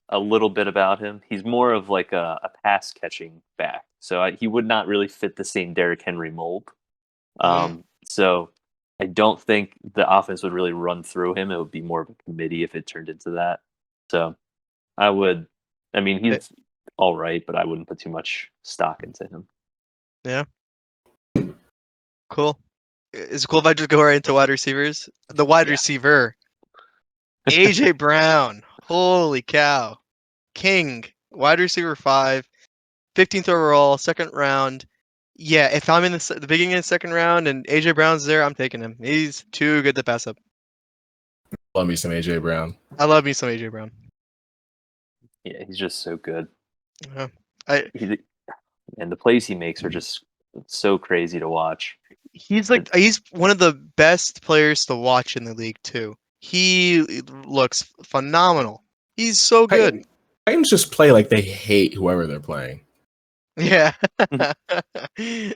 a little bit about him. He's more of like a pass catching back, so he would not really fit the same Derrick Henry mold. So I don't think the offense would really run through him. It would be more of a committee if it turned into that. So he's all right, but I wouldn't put too much stock into him. Yeah. Cool. Is it cool if I just go right into wide receivers? The wide receiver. AJ Brown. Holy cow. King. Wide receiver 5. 15th overall, 2nd round. Yeah, if I'm in the beginning of the 2nd round and AJ Brown's there, I'm taking him. He's too good to pass up. Love me some AJ Brown. I love me some AJ Brown. Yeah, he's just so good. And the plays he makes are just so crazy to watch. He's one of the best players to watch in the league too. He looks phenomenal. He's so good. Titans just play like they hate whoever they're playing. Yeah. You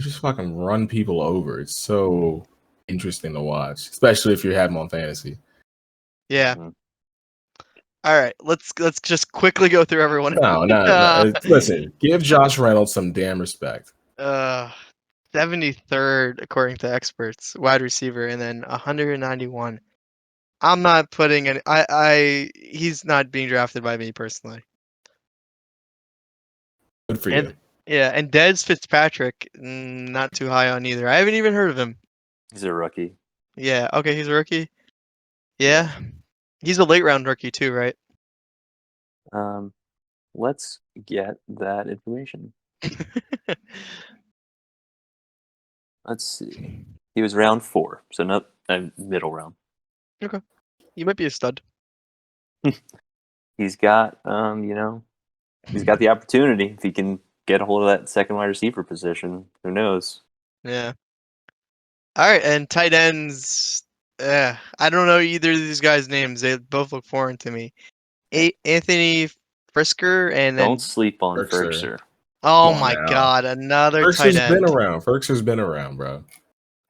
just fucking run people over. It's so interesting to watch, especially if you have them on fantasy. Yeah. Mm-hmm. All right, let's just quickly go through everyone. No. Listen, give Josh Reynolds some damn respect. 73rd according to experts, wide receiver, and then 191. I'm not putting any. He's not being drafted by me personally. Good for you. Yeah, and Dez Fitzpatrick, not too high on either. I haven't even heard of him. He's a rookie. Yeah. Okay, he's a rookie. Yeah. He's a late round rookie too, right? Let's get that information. Let's see. He was round 4, so not middle round. Okay. You might be a stud. He's got he's got the opportunity. If he can get a hold of that second wide receiver position, who knows? Yeah. All right, and tight ends. I don't know either of these guys' names. They both look foreign to me. Anthony Frisker and then... Don't sleep on Frisker. Oh my God, another tight end. Frisk's been around, bro.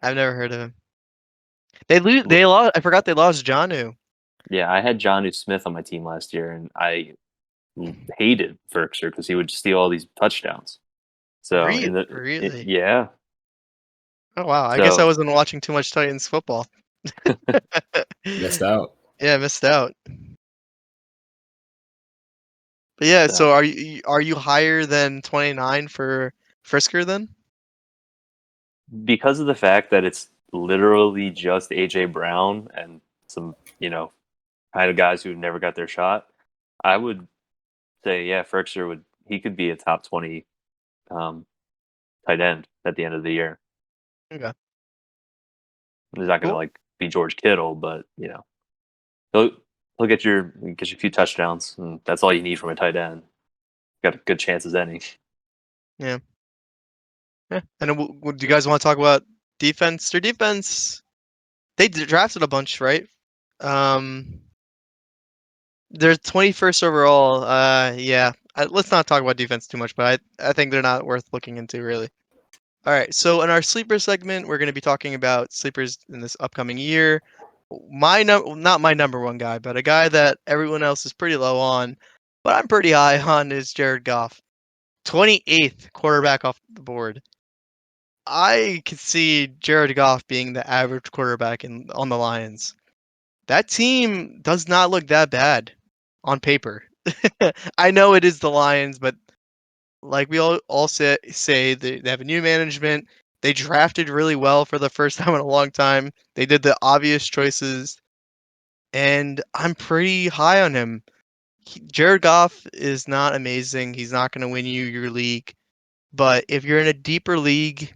I've never heard of him. They lost. I forgot they lost Jonnu. Yeah, I had Jonnu Smith on my team last year, and I hated Frisker because he would steal all these touchdowns. So really? Yeah. Oh wow! I guess I wasn't watching too much Titans football. Missed out. Yeah, missed out. But yeah, so are you higher than 29 for Frisker then? Because of the fact that it's literally just AJ Brown and some, kind of guys who never got their shot, I would say, yeah, Frisker he could be a top 20 tight end at the end of the year. Okay. He's not going to be George Kittle, but he'll get you a few touchdowns, and that's all you need from a tight end. Got a good chance as any. Yeah. Yeah. And do you guys want to talk about defense? Their defense, they drafted a bunch, right? They're 21st overall. Yeah. Let's not talk about defense too much, but I think they're not worth looking into, really. All right. So in our sleeper segment, we're going to be talking about sleepers in this upcoming year. Not my number one guy, but a guy that everyone else is pretty low on, but I'm pretty high on is Jared Goff. 28th quarterback off the board. I could see Jared Goff being the average quarterback on the Lions. That team does not look that bad on paper. I know it is the Lions, but like we all say they have a new management. They drafted really well for the first time in a long time. They did the obvious choices, and I'm pretty high on him. Jared Goff is not amazing. He's not going to win you your league. But if you're in a deeper league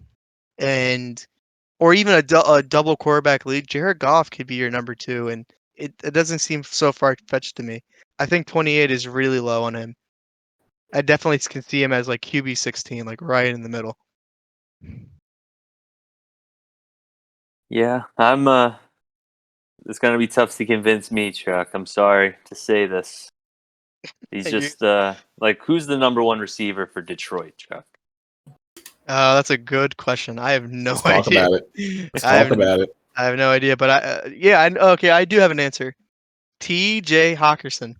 or even a double quarterback league, Jared Goff could be your number 2, and it doesn't seem so far-fetched to me. I think 28 is really low on him. I definitely can see him as like QB 16, like right in the middle. Yeah, it's gonna be tough to convince me, Chuck. I'm sorry to say this. He's just who's the number 1 receiver for Detroit, Chuck? That's a good question. I have no idea. Talk about it. Let's talk about it. I have no idea, but I do have an answer. T.J. Hawkinson.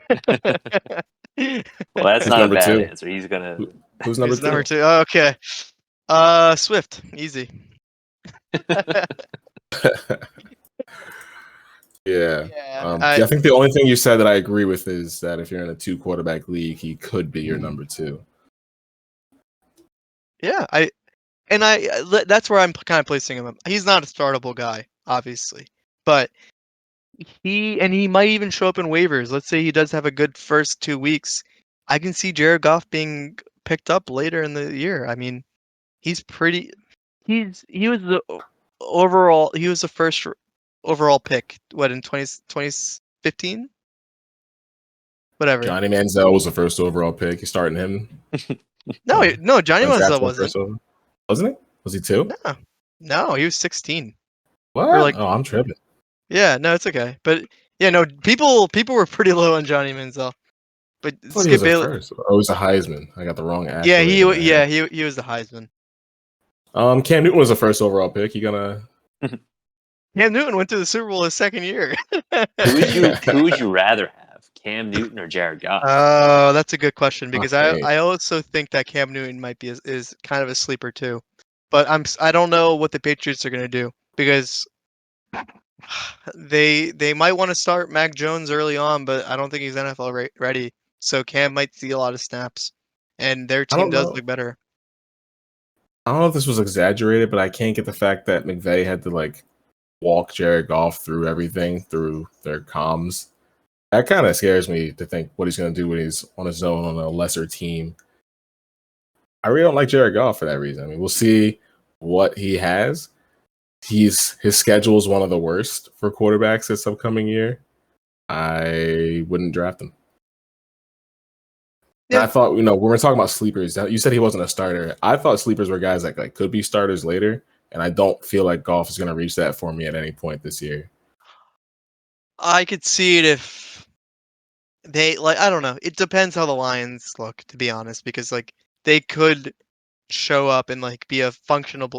Well, that's not a bad answer. He's gonna. Who's number 2? Number 2. Okay. Swift. Easy. Yeah. I think the only thing you said that I agree with is that if you're in a 2 quarterback league, he could be your number 2. Yeah, that's where I'm kind of placing him. He's not a startable guy, obviously, but he might even show up in waivers. Let's say he does have a good first 2 weeks. I can see Jared Goff being picked up later in the year. I mean, he was the first overall pick. What, in 2015? Whatever. Johnny Manziel was the first overall pick. You starting him? No, Johnny Manziel wasn't. Wasn't it? Was he 2? No, he was 16. What? I'm tripping. Yeah, no, it's okay. But yeah, no, people were pretty low on Johnny Manziel. But Skip Bayless first. Oh, it was a Heisman. I got the wrong accolade. Yeah, he was the Heisman. Cam Newton was the first overall pick. You gonna? Cam Newton went to the Super Bowl his second year. Who would you rather have, Cam Newton or Jared Goff? Oh, that's a good question because I also think that Cam Newton might be is kind of a sleeper too, but I don't know what the Patriots are gonna do because they might want to start Mac Jones early on, but I don't think he's NFL ready. So Cam might see a lot of snaps, and their team does look better. I don't know if this was exaggerated, but I can't get the fact that McVay had to walk Jared Goff through everything through their comms. That kind of scares me to think what he's going to do when he's on his own on a lesser team. I really don't like Jared Goff for that reason. I mean, we'll see what he has. His schedule is one of the worst for quarterbacks this upcoming year. I wouldn't draft him. Yeah. I thought, when we're talking about sleepers, you said he wasn't a starter. I thought sleepers were guys that could be starters later, and I don't feel like Goff is going to reach that for me at any point this year. I could see it if they I don't know. It depends how the Lions look, to be honest, because they could show up and be a functional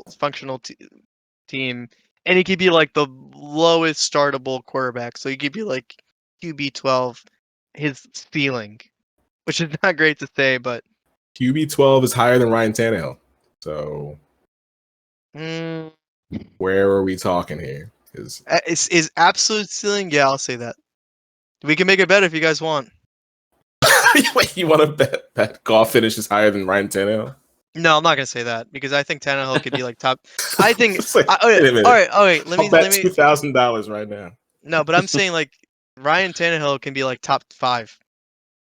team, and he could be the lowest startable quarterback. So he could be QB 12, his ceiling, which is not great to say, but QB 12 is higher than Ryan Tannehill. So where are we talking here? Is absolute ceiling? Yeah, I'll say that. We can make a bet if you guys want. Wait, you want to bet that Goff finishes higher than Ryan Tannehill? No, I'm not gonna say that because I think Tannehill could be like top. I think. It's like, Okay, wait a minute. all right. Let I'll me. bet $2,000 right now. No, but I'm saying like Ryan Tannehill can be like top 5,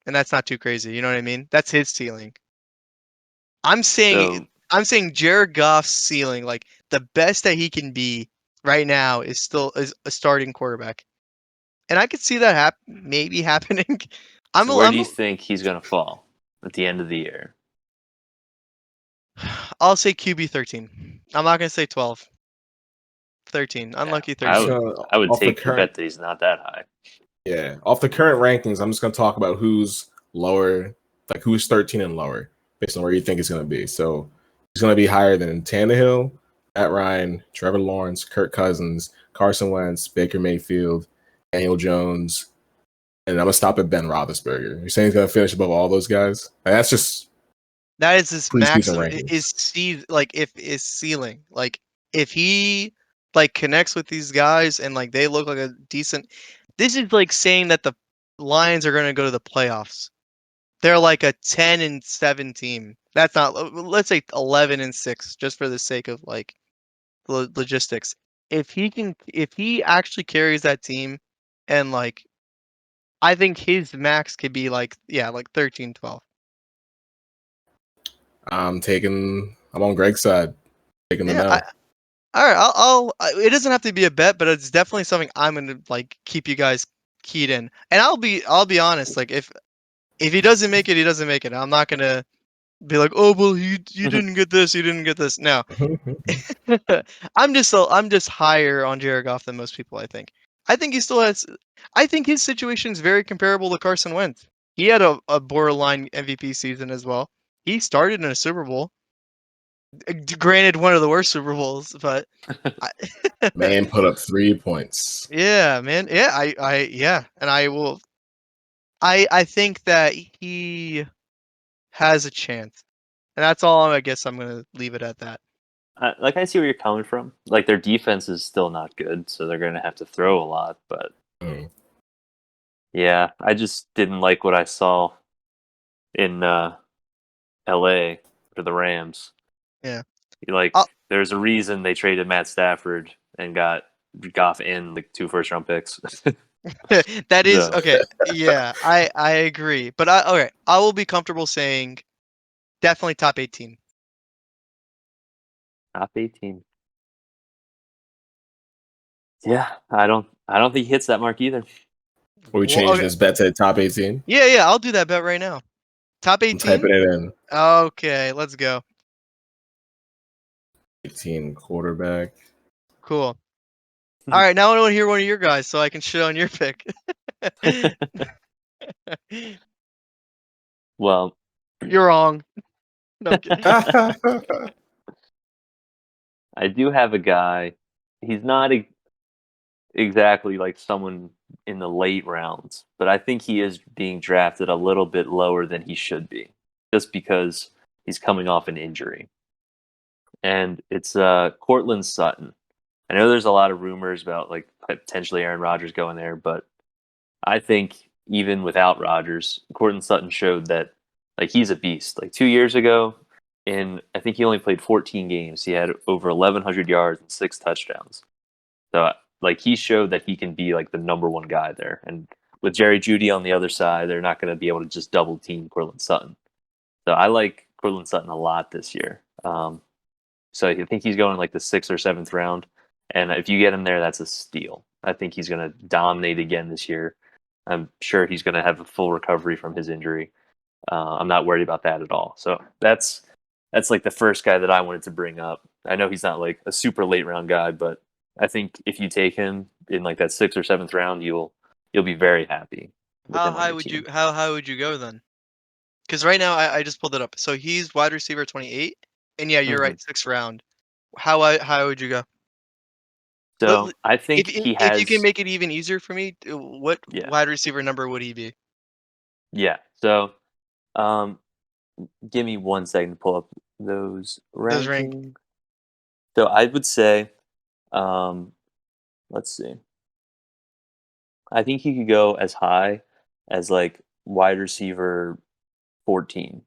and that's not too crazy. You know what I mean? That's his ceiling. I'm So saying Jared Goff's ceiling, like the best that he can be right now, is still is a starting quarterback, and I could see that maybe happening. where do you think he's going to fall at the end of the year? I'll say QB 13. I'm not gonna say 12. 13. Unlucky 13. I would Off the take the bet that he's not that high. Yeah, off the current rankings, I'm just going to talk about who's lower, like who's 13 and lower, based on where you think it's going to be. So he's going to be higher than Tannehill, Matt Ryan, Trevor Lawrence, Kirk Cousins, Carson Wentz, Baker Mayfield, Daniel Jones, and I'm going to stop at Ben Roethlisberger. You're saying he's going to finish above all those guys? Like, that's just that is his maximum. rankings. If his ceiling, like if he like connects with these guys and like they look like a decent. This is like saying that the Lions are going to go to the playoffs. They're like a 10-7 team. That's not. Let's say 11-6, just for the sake of like logistics. If he actually carries that team, and like, I think his max could be like 13, 12. I'm on Greg's side, taking the no. All right, it doesn't have to be a bet, but it's definitely something I'm gonna like keep you guys keyed in. And I'll be honest, like if he doesn't make it, he doesn't make it. I'm not gonna be like, oh well, you didn't get this, you didn't get this. No, I'm just higher on Jared Goff than most people. I think he still has. I think his situation is very comparable to Carson Wentz. He had a borderline MVP season as well. He started in a Super Bowl. Granted, one of the worst Super Bowls, but Man put up 3 points. Yeah, man. Yeah, and I will. I think that he has a chance, and that's all. I guess I'm gonna leave it at that. I see where you're coming from. Like their defense is still not good, so they're going to have to throw a lot. But yeah, I just didn't like what I saw in L.A. for the Rams. Yeah, like there's a reason they traded Matt Stafford and got Goff and the 2 first-round picks. that is okay. Yeah, I agree, but okay, I will be comfortable saying definitely top 18. Top 18. Yeah, I don't think he hits that mark either. Will we change this bet to the top 18? Yeah, I'll do that bet right now. Top 18. I'm typing it in. Okay, let's go. 18 quarterback. Cool. All right, now I want to hear one of your guys so I can shit on your pick. Well, you're wrong. No, I'm kidding. I do have a guy. He's not exactly like someone in the late rounds, but I think he is being drafted a little bit lower than he should be, just because he's coming off an injury. And it's Cortland Sutton. I know there's a lot of rumors about like potentially Aaron Rodgers going there, but I think even without Rodgers, Cortland Sutton showed that like he's a beast. Like 2 years ago, I think he only played 14 games. He had over 1,100 yards and 6 touchdowns. So like he showed that he can be like the number 1 guy there. And with Jerry Jeudy on the other side, they're not going to be able to just double team Cortland Sutton. So I like Cortland Sutton a lot this year. So I think he's going like the 6th or 7th round. And if you get him there, that's a steal. I think he's going to dominate again this year. I'm sure he's going to have a full recovery from his injury. I'm not worried about that at all. So that's like the first guy that I wanted to bring up. I know he's not like a super late round guy, but I think if you take him in like that 6th or 7th round, you'll be very happy. How high would you go then? Because right now I just pulled it up. So he's wide receiver 28, and yeah, you're right, 6th round. How would you go? So I think if you can make it even easier for me, what wide receiver number would he be? Yeah. So, give me 1 second to pull up those rankings. So I would say, let's see. I think he could go as high as like wide receiver 14.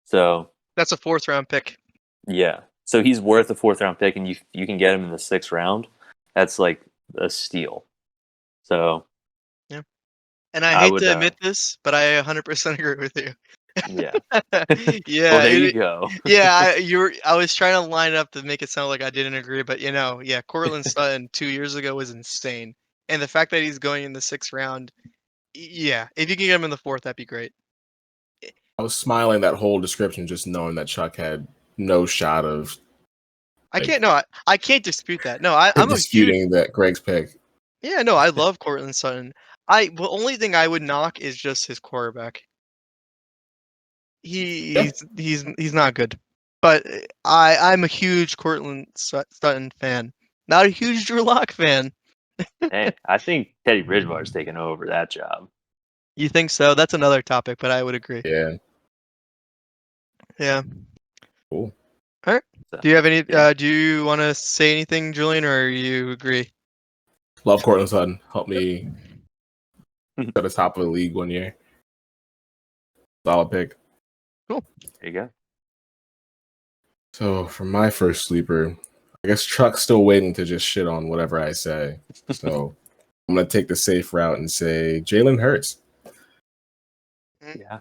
So That's a 4th-round pick. Yeah. So he's worth a 4th-round pick, and you can get him in the 6th round. That's like a steal. So. Yeah. And I hate to admit this, but I 100% agree with you. Yeah. Yeah. Well, there you go. Yeah, I was trying to line it up to make it sound like I didn't agree, but yeah, Cortland Sutton 2 years ago was insane. And the fact that he's going in the 6th round, yeah, if you can get him in the 4th, that'd be great. I was smiling that whole description just knowing that Chuck had no shot of I can't dispute that. No, I'm disputing that Greg's pick. Yeah, no, I love Cortland Sutton. The only thing I would knock is just his quarterback. He's not good. But I'm a huge Cortland Sutton fan. Not a huge Drew Lock fan. Hey, I think Teddy Bridgewater's taking over that job. You think so? That's another topic, but I would agree. Yeah. Yeah. Cool. All right. Do you have any? Do you want to say anything, Julian, or you agree? Love Cortland Sutton. Helped me at the top of the league one year. Solid pick. Cool. There you go. So for my first sleeper, I guess Chuck's still waiting to just shit on whatever I say. So I'm gonna take the safe route and say Jalen Hurts. Yeah.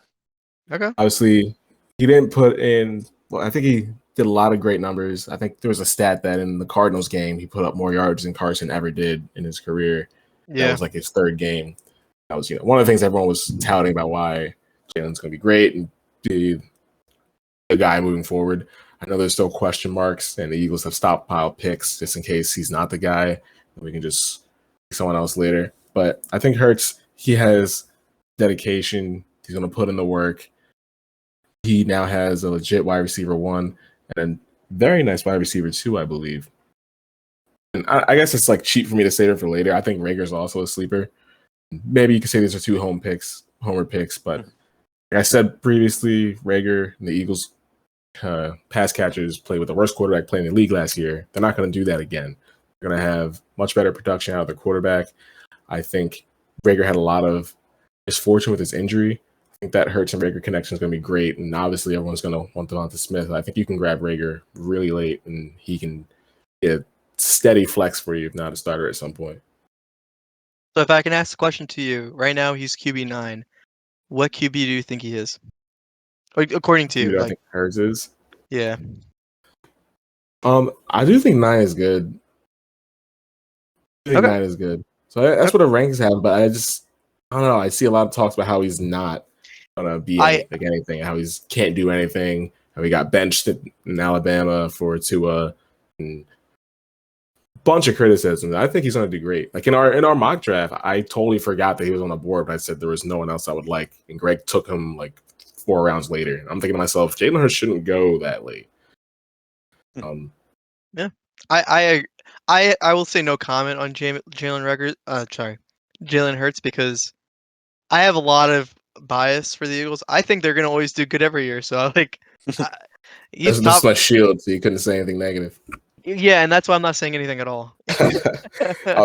Okay. Obviously, he didn't put in. Well, I think he did a lot of great numbers. I think there was a stat that in the Cardinals game, he put up more yards than Carson ever did in his career. Yeah. That was like his 3rd game. That was one of the things everyone was touting about why Jalen's going to be great and be the guy moving forward. I know there's still question marks, and the Eagles have stockpiled picks just in case he's not the guy, and we can just pick someone else later. But I think Hurts, he has dedication. He's going to put in the work. He now has a legit wide receiver 1 and a very nice wide receiver 2, I believe. And I guess it's like cheap for me to say it for later. I think Rager's also a sleeper. Maybe you could say these are 2 homer picks, but like I said previously, Rager and the Eagles pass catchers played with the worst quarterback playing in the league last year. They're not going to do that again. They're going to have much better production out of their quarterback. I think Rager had a lot of misfortune with his injury. I think that Hurts and Rager connection is going to be great, and obviously everyone's going to want Devonta Smith. I think you can grab Rager really late, and he can get a steady flex for you, if not a starter at some point. So if I can ask a question to you, right now he's QB9. What QB do you think he is? According to you, I think Hurts is. Yeah. I do think 9 is good. I think 9 is good. So that's what the rankings have, but I don't know. I see a lot of talks about how he's not gonna be anything, how he can't do anything, how he got benched in Alabama for Tua, and a bunch of criticism. I think he's gonna do great. Like in our mock draft, I totally forgot that he was on the board, but I said there was no one else I would like, and Greg took him like 4 rounds later. I'm thinking to myself, Jalen Hurts shouldn't go that late. Yeah, I will say no comment on Jalen Hurts because I have a lot of bias for the Eagles. I think they're gonna always do good every year. So he's top. That's my shield, so you couldn't say anything negative. Yeah, and that's why I'm not saying anything at all.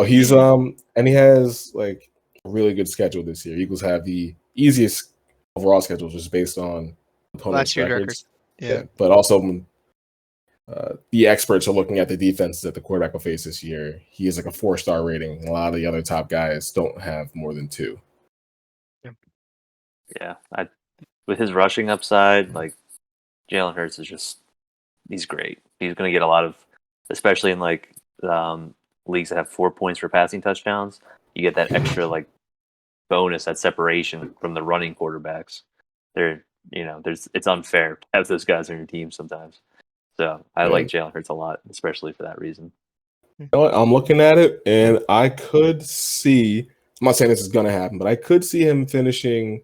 He's and he has like a really good schedule this year. Eagles have the easiest overall schedule just based on opponents' records. Yeah, but also the experts are looking at the defenses that the quarterback will face this year. He is like a 4-star rating. A lot of the other top guys don't have more than 2. Yeah, with his rushing upside, like Jalen Hurts is he's great. He's going to get a lot of, especially in like leagues that have 4 points for passing touchdowns. You get that extra like bonus, that separation from the running quarterbacks. It's unfair to have those guys on your team sometimes. So I like Jalen Hurts a lot, especially for that reason. You know what? I'm looking at it, and I could see. I'm not saying this is going to happen, but I could see him finishing.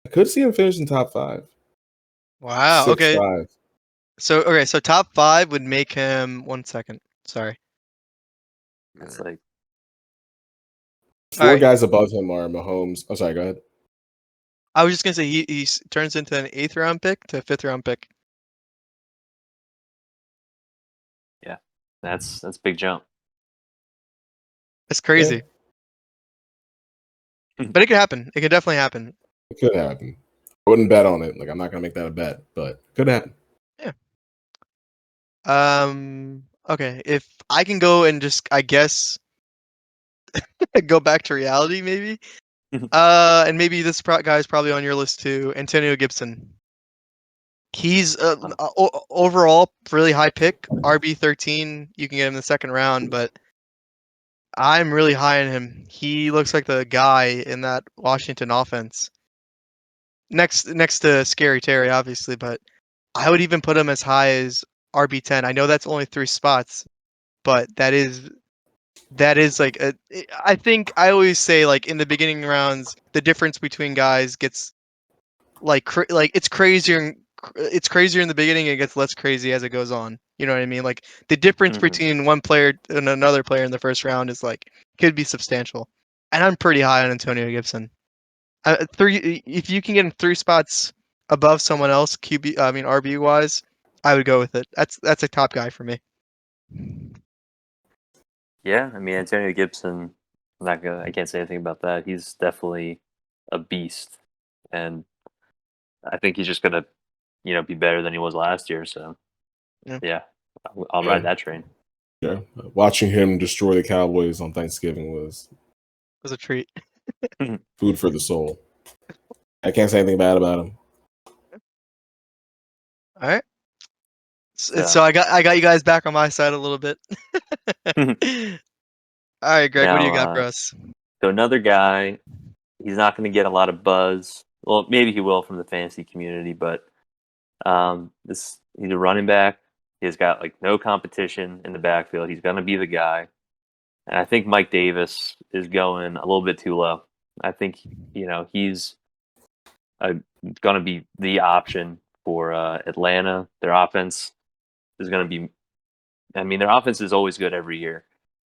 Top 5. Wow. 6, okay. 5. So top 5 would make him 1 second. Sorry. It's like 4 guys above him are Mahomes. Oh, sorry. Go ahead. I was just gonna say he turns into an 8th round pick to a 5th round pick. Yeah, that's a big jump. It's crazy. Yeah. But it could happen. It could definitely happen. It could happen. I wouldn't bet on it. Like, I'm not gonna make that a bet, but could happen. Yeah. Okay. If I can go and just, I guess, go back to reality, maybe. And maybe this guy is probably on your list too. Antonio Gibson. He's overall really high pick, RB13. You can get him in the second round, but I'm really high on him. He looks like the guy in that Washington offense. Next to Scary Terry, obviously, but I would even put him as high as RB10. I know that's only 3 spots, but that is like I think I always say, like, in the beginning rounds, the difference between guys gets like it's crazier. It's crazier in the beginning. It gets less crazy as it goes on. You know what I mean? Like, the difference between one player and another player in the first round is like could be substantial. And I'm pretty high on Antonio Gibson. If you can get him 3 spots above someone else, RB wise, I would go with it. That's a top guy for me. Yeah, I mean, Antonio Gibson, I can't say anything about that. He's definitely a beast, and I think he's just gonna, be better than he was last year. So, yeah, I'll ride that train. Yeah, watching him destroy the Cowboys on Thanksgiving was a treat. Food for the soul. I can't say anything bad about him. All right. So I got you guys back on my side a little bit. All right, Greg, what do you got for us? So another guy, he's not going to get a lot of buzz. Well, maybe he will from the fantasy community, but he's a running back. He's got no competition in the backfield. He's going to be the guy. And I think Mike Davis is going a little bit too low. I think, he's going to be the option for Atlanta. Their offense is going to be, their offense is always good every year.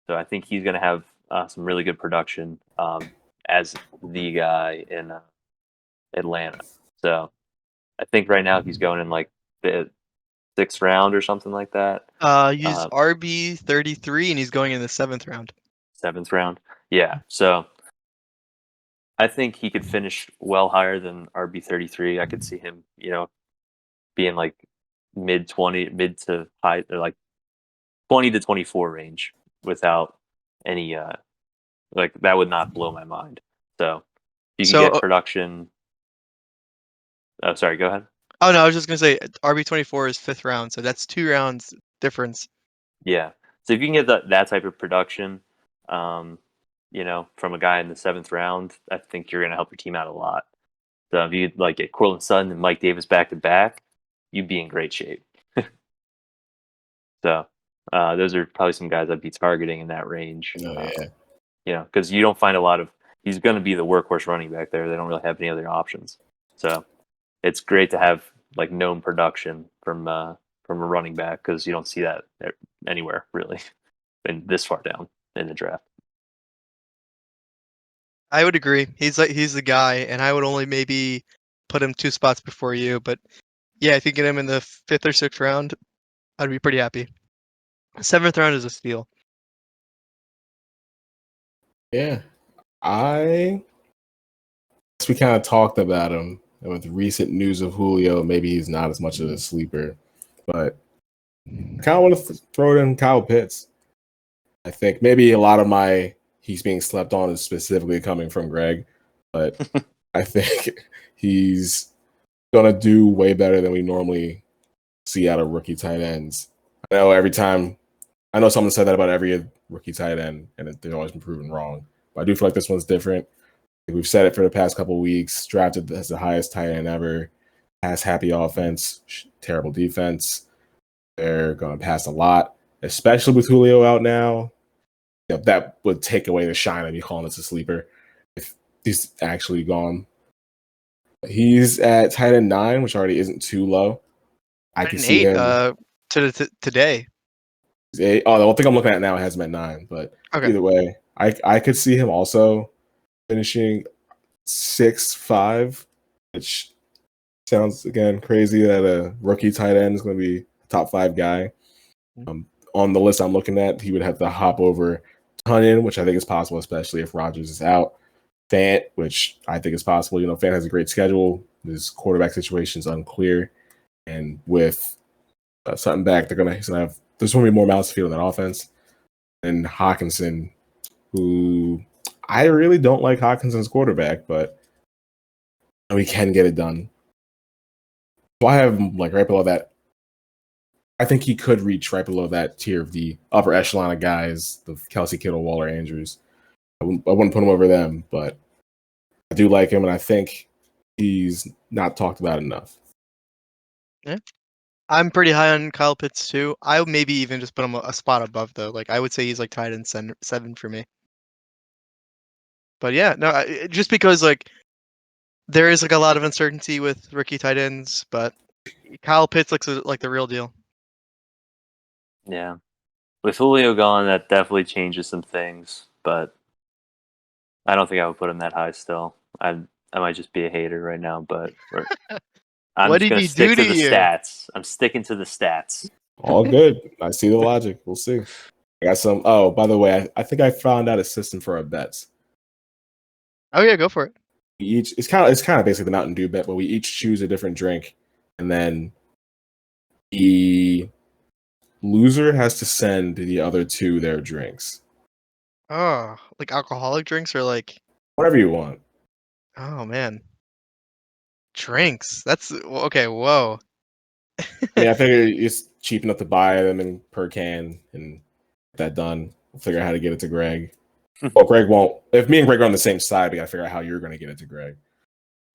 So I think he's going to have some really good production as the guy in Atlanta. So I think right now he's going in the 6th round or something like that. He's RB33 and he's going in the 7th round. 7th round. Yeah. So I think he could finish well higher than RB33. I could see him, being mid to high, or 20 to 24 range without any that would not blow my mind. So you can get production. Oh, sorry, go ahead. Oh no, I was just gonna say RB24 is 5th round, so that's 2 rounds difference. Yeah. So if you can get that type of production, from a guy in the 7th round, I think you're gonna help your team out a lot. So if you get Cortland Sutton and Mike Davis back to back, you'd be in great shape. So those are probably some guys I'd be targeting in that range. Because you don't find a lot of. He's going to be the workhorse running back there. They don't really have any other options. So it's great to have known production from a running back, because you don't see that anywhere really, and this far down in the draft. I would agree. He's the guy, and I would only maybe put him 2 spots before you. But yeah, if you get him in the 5th or 6th round, I'd be pretty happy. 7th round is a steal. Yeah, we kind of talked about him, and with recent news of Julio, maybe he's not as much of a sleeper, but I kind of want to throw it in Kyle Pitts. I think maybe a lot of he's being slept on is specifically coming from Greg, but I think he's going to do way better than we normally see out of rookie tight ends. I know someone said that about every rookie tight end, and they've always been proven wrong. But I do feel like this one's different. We've said it for the past couple of weeks. Drafted as the highest tight end ever. Pass happy offense, terrible defense. They're going to pass a lot, especially with Julio out now. That would take away the shine of me calling this a sleeper if he's actually gone. He's at tight end 9, which already isn't too low. I can see 8, him today. The one thing I'm looking at now has him at 9, but Either way, I could see him also finishing 6'5", which sounds again crazy that a rookie tight end is going to be a top 5 guy. On the list I'm looking at, he would have to hop over Tunyon, which I think is possible, especially if Rodgers is out. Fant, which I think is possible. Fant has a great schedule. His quarterback situation is unclear, and with Sutton back, there's going to be more mouths to feed on that offense. And Hawkinson, who I really don't like Hawkinson's quarterback, but he can get it done. So I have him like right below that. I think he could reach right below that tier of the upper echelon of guys, the Kelsey, Kittle, Waller, Andrews. I wouldn't put him over them, but I do like him, and I think he's not talked about enough. Yeah. I'm pretty high on Kyle Pitts too. I would maybe even just put him a spot above though. Like I would say he's like tied in 7 for me. But yeah, no, just because like there is like a lot of uncertainty with rookie tight ends, but Kyle Pitts looks like the real deal. Yeah, with Julio gone, that definitely changes some things. But I don't think I would put him that high still. I might just be a hater right now, but I'm What just did gonna he stick do to to the you? stats. I'm sticking to the stats. All good. I see the logic. We'll see. I got some. Oh, by the way, I think I found out a system for our bets. Oh yeah, go for it. It's kind of basically the Mountain Dew bet, but we each choose a different drink, and then the loser has to send the other two their drinks. Oh, like alcoholic drinks or like Whatever you want. oh man. Drinks. That's okay, whoa. I mean, I figure it's cheap enough to buy them in per can and get that done. We'll figure out how to get it to Greg. Well, Greg won't. If me and Greg are on the same side, we gotta figure out how you're going to get it to Greg.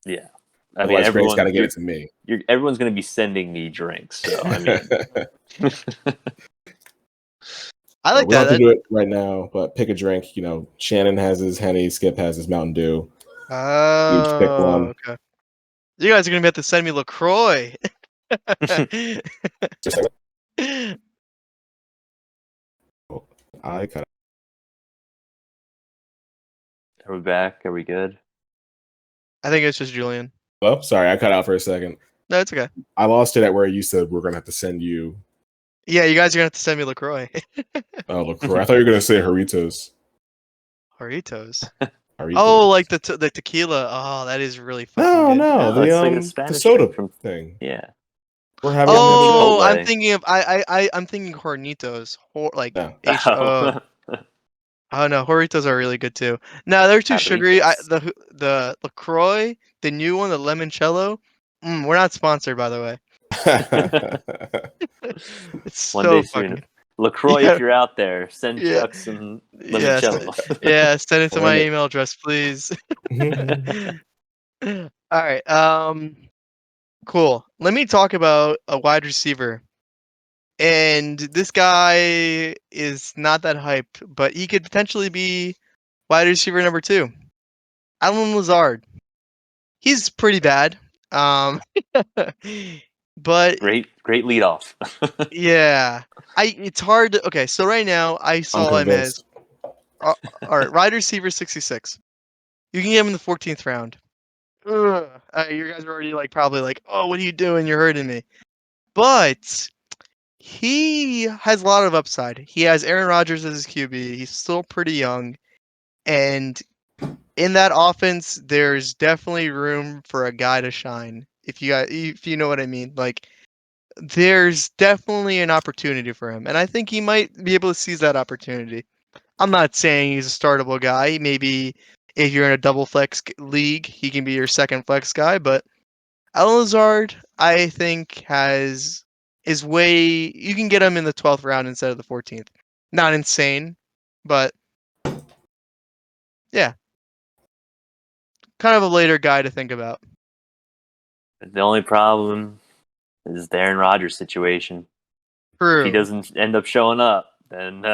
Yeah, Otherwise, Greg's got to get it to me. Everyone's going to be sending me drinks. So I mean, I like we don't that. have to do it right now, but pick a drink. You know, Shannon has his Henny, Skip has his Mountain Dew. Each pick one. Okay. You guys are gonna have to send me LaCroix. I kind are we back? Are we good? I think it's just Julian. Oh, sorry, I cut out for a second. No, it's okay. I lost it at where you said we're gonna have to send you. Yeah, you guys are gonna have to send me LaCroix. Oh, LaCroix. I thought you were gonna say Doritos. Doritos. Doritos. Oh, like the tequila. Oh, that is really fucking good. No, it's like a the Spanish soda drink from thing. Yeah. We're having. Oh, Chipotle. I'm thinking of I'm thinking Hornitos. Like Yeah. oh no, Hornitos are really good too. No, they're too sugary. The LaCroix, the new one, the limoncello. We're not sponsored, by the way. It's One so day fucking soon. good. LaCroix, Yeah. if you're out there, send Yeah. Chuck some Yeah, limoncello. yeah, send it to my Limit. email address, please. All right. Cool. Let me talk about a wide receiver. And this guy is not that hype, but he could potentially be wide receiver number 2. Allen Lazard. He's pretty bad. But Great leadoff. yeah. It's hard to, okay, so right now I saw him as all right, wide receiver 66. You can get him in the 14th round. You guys are already like probably like, oh, what are you doing? You're hurting me. But he has a lot of upside. He has Aaron Rodgers as his QB. He's still pretty young, and in that offense, there's definitely room for a guy to shine. If you know what I mean, like there's definitely an opportunity for him, and I think he might be able to seize that opportunity. I'm not saying he's a startable guy. Maybe if you're in a double flex league, he can be your second flex guy. But Allen Lazard, I think, is way. You can get him in the 12th round instead of the 14th. Not insane, but yeah, kind of a later guy to think about. The only problem is the Aaron Rodgers situation. True. If he doesn't end up showing up, then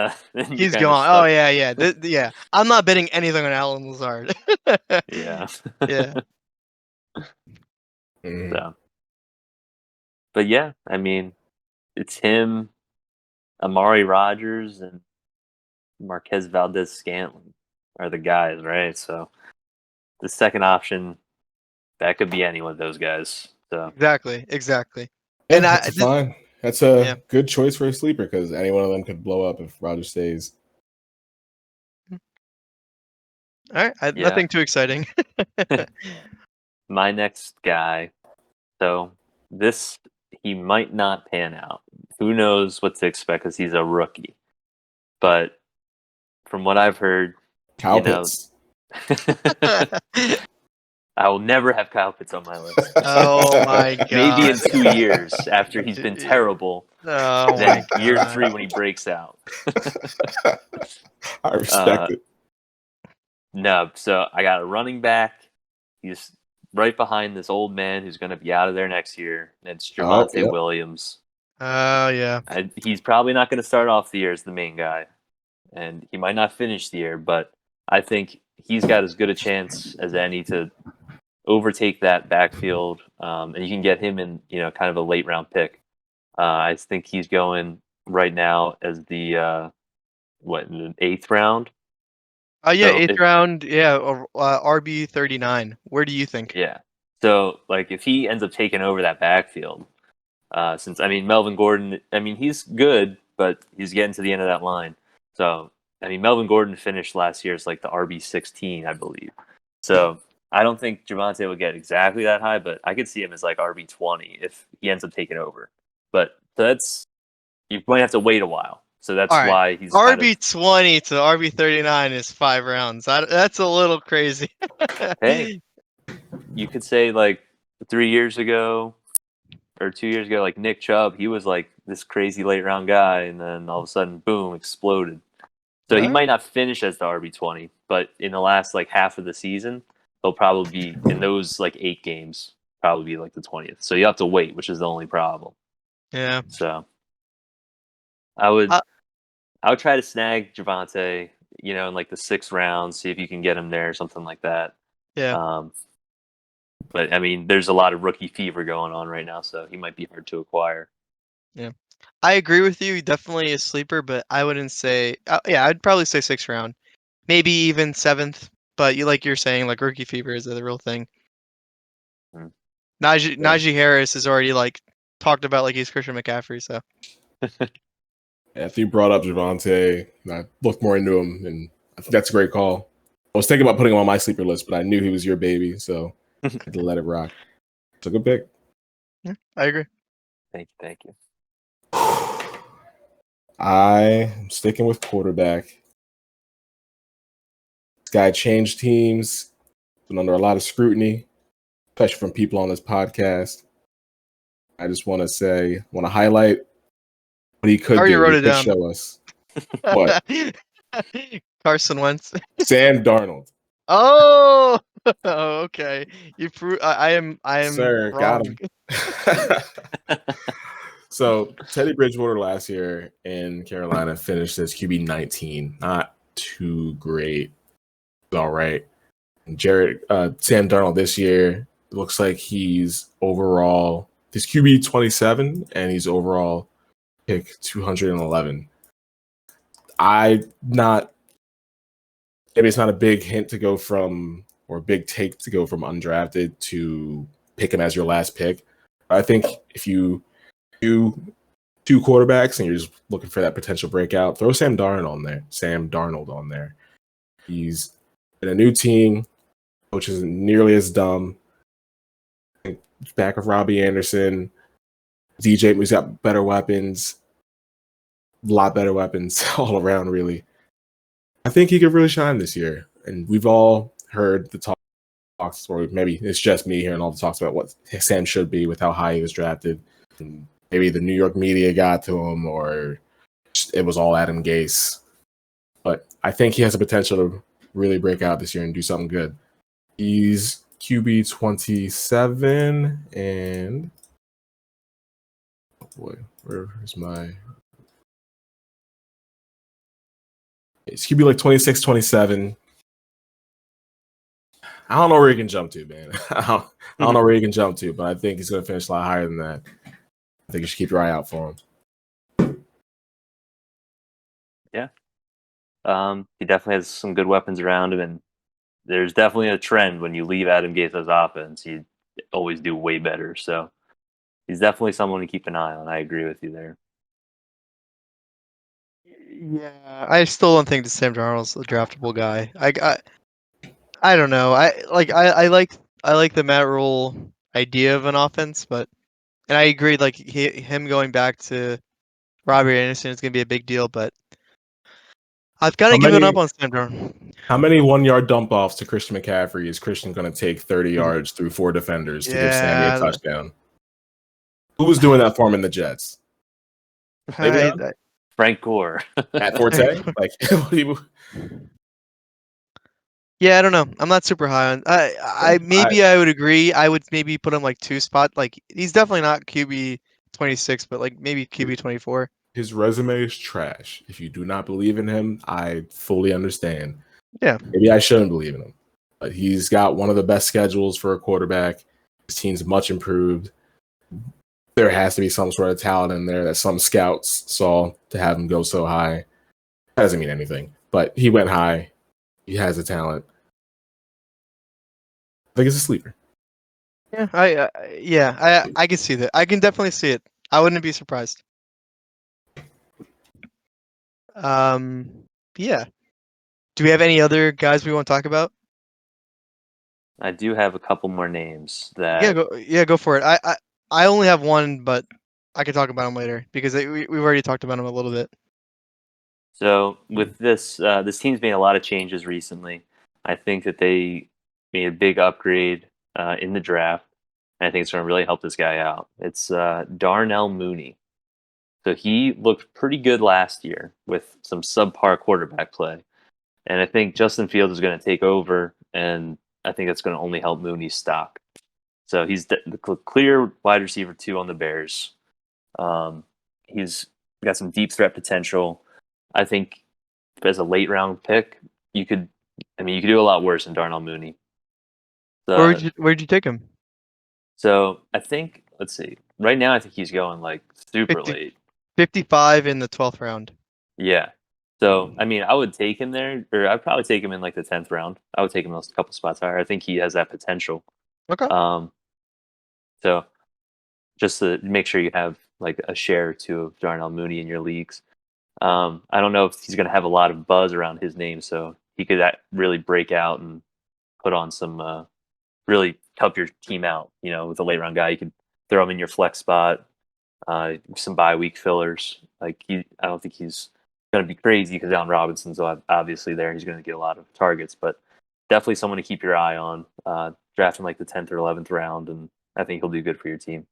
he's gone. Oh yeah. Yeah. I'm not betting anything on Allen Lazard. Yeah. Yeah. So. But yeah, I mean, it's him, Amari Rodgers, and Marquez Valdez-Scantling are the guys, right? So the second option, that could be any one of those guys. So Exactly. Yeah, And that's fine. That's a good choice for a sleeper because any one of them could blow up if Rodgers stays. All right, nothing too exciting. my next guy. So he might not pan out. Who knows what to expect because he's a rookie. But from what I've heard, Kyle Pitts. I will never have Kyle Pitts on my list. Oh my god! Maybe in 2 years after he's been terrible. Oh then my year god. 3 when he breaks out. I respect it. No, so I got a running back. He's right behind this old man who's going to be out of there next year. And it's Javonte Williams. Oh yeah. He's probably not going to start off the year as the main guy, and he might not finish the year. But I think he's got as good a chance as any to overtake that backfield, and you can get him in, kind of a late round pick. I think he's going right now as the in the 8th round. Oh yeah, so 8th round. Yeah, RB39. Where do you think? Yeah. So if he ends up taking over that backfield, since Melvin Gordon, he's good, but he's getting to the end of that line. So Melvin Gordon finished last year as the RB16, I believe. So I don't think Javonte will get exactly that high, but I could see him as RB20 if he ends up taking over. But you might have to wait a while. So that's why he's RB20 to RB39 is 5 rounds. That's a little crazy. Hey, you could say 3 years ago or 2 years ago, Nick Chubb, he was this crazy late round guy, and then all of a sudden, boom, exploded. So he might not finish as the RB20, but in the last half of the season, he'll probably be in those 8 games, probably be the 20th. So you have to wait, which is the only problem. Yeah. So I would try to snag Javonte, in the 6th round, see if you can get him there or something like that. Yeah. But there's a lot of rookie fever going on right now, so he might be hard to acquire. Yeah, I agree with you. He definitely a sleeper, but I wouldn't say. I'd probably say 6th round, maybe even 7th. But you're saying rookie fever is the real thing. Najee Harris is already talked about he's Christian McCaffrey. So. If you brought up Javonte, I looked more into him, and I think that's a great call. I was thinking about putting him on my sleeper list, but I knew he was your baby, so I had to let it rock. It's a good pick. Yeah, I agree. Thank you. I am sticking with quarterback. This guy changed teams, been under a lot of scrutiny, especially from people on this podcast. I just want to highlight what he could do. Wrote it down. Show us. What? Carson Wentz. Sam Darnold. Oh, okay. I am. Sir, wrong. Got him. So Teddy Bridgewater last year in Carolina finished as QB 19. Not too great. All right. And Sam Darnold this year looks like he's overall his QB 27 and he's overall pick 211. Maybe it's not a big hint to go from, or a big take to go from undrafted to pick him as your last pick. I think if you do 2 quarterbacks and you're just looking for that potential breakout, throw Sam Darnold on there. He's in a new team, which isn't nearly as dumb. Back of Robbie Anderson, DJ, who's got better weapons, a lot better weapons all around, really. I think he could really shine this year. And we've all heard the talks, or maybe it's just me hearing all the talks about what Sam should be with how high he was drafted. And maybe the New York media got to him, or it was all Adam Gase. But I think he has the potential to really break out this year and do something good. He's QB 27, and oh boy, where's my... It's QB 26, 27. I don't know where he can jump to, man. I don't know where he can jump to, but I think he's going to finish a lot higher than that. I think you should keep your eye out for him. Yeah. He definitely has some good weapons around him, and there's definitely a trend when you leave Adam Gase's offense, you always do way better. So he's definitely someone to keep an eye on. I agree with you there. Yeah, I still don't think that Sam Darnold's a draftable guy. I don't know. I like I like the Matt Rule idea of an offense, and I agree. Like him going back to Robbie Anderson is going to be a big deal, but I've kind of given up on Sam Darnold. How many 1-yard dump offs to Christian McCaffrey is Christian going to take 30 yards through 4 defenders to give Sammy a touchdown? Who was doing that for him in the Jets? Frank Gore. At Forte? Like, yeah, I don't know. I'm not super high on. I would agree. I would maybe put him like 2 spot. Like he's definitely not QB 26, but like maybe QB 24. His resume is trash. If you do not believe in him, I fully understand. Yeah. Maybe I shouldn't believe in him. But he's got one of the best schedules for a quarterback. His team's much improved. There has to be some sort of talent in there that some scouts saw to have him go so high. That doesn't mean anything. But he went high. He has the talent. I think it's a sleeper. Yeah, I can see that. I can definitely see it. I wouldn't be surprised. Yeah. Do we have any other guys we want to talk about? I do have a couple more names that. Go for it. I only have one, but I can talk about him later because we've already talked about him a little bit. So with this team's made a lot of changes recently. I think that they made a big upgrade in the draft. And I think it's going to really help this guy out. It's Darnell Mooney. So he looked pretty good last year with some subpar quarterback play. And I think Justin Fields is going to take over, and I think that's going to only help Mooney's stock. So he's the clear wide receiver 2 on the Bears. He's got some deep threat potential. I think as a late round pick, you could do a lot worse than Darnell Mooney. Where'd you take him? So I think, let's see. Right now, I think he's going like super late. 55 in the 12th round. Yeah. So, I mean, I would take him there, or I'd probably take him in like the 10th round. I would take him a couple spots higher. I think he has that potential. Okay. So just to make sure you have like a share or 2 of Darnell Mooney in your leagues. I don't know if he's going to have a lot of buzz around his name, so he could really break out and put on some, really help your team out. You know, with a late round guy, you could throw him in your flex spot, some bye week fillers. Like I don't think he's going to be crazy because Allen Robinson's obviously there. He's going to get a lot of targets, but definitely someone to keep your eye on. Draft him like the 10th or 11th round, and I think he'll do good for your team.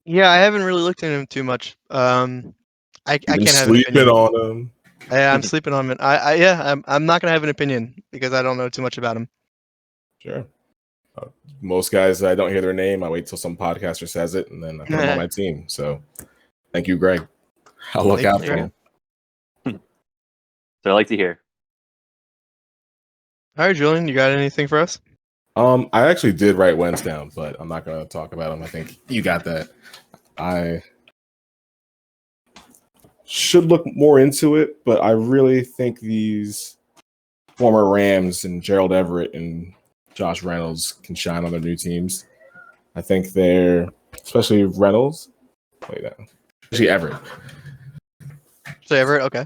Yeah, I haven't really looked at him too much. I can't have an opinion on him. Yeah, I'm sleeping on him. I'm not gonna have an opinion because I don't know too much about him. Sure. Most guys, I don't hear their name. I wait till some podcaster says it, and then I put them on my team. So, thank you, Greg. I'll look out for him. So I like to hear. All right, Julian, you got anything for us? I actually did write Wentz down, but I'm not going to talk about him. I think you got that. I should look more into it, but I really think these former Rams and Gerald Everett and Josh Reynolds can shine on their new teams. I think especially Reynolds. Actually, Everett. So Everett, okay.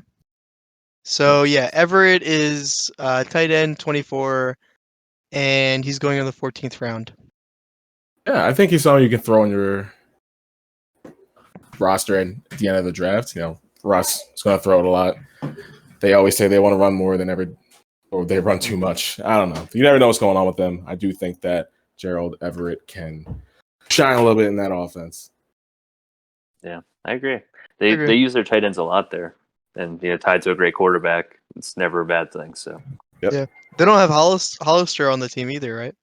So yeah, Everett is tight end 24, and he's going in the 14th round. Yeah, I think he's someone you can throw in your roster at the end of the draft. You know, Russ is going to throw it a lot. They always say they want to run more than ever, or they run too much. I don't know. You never know what's going on with them. I do think that Gerald Everett can shine a little bit in that offense. Yeah, I agree. They use their tight ends a lot there, and tied to a great quarterback, it's never a bad thing. So yeah, they don't have Hollister on the team either, right?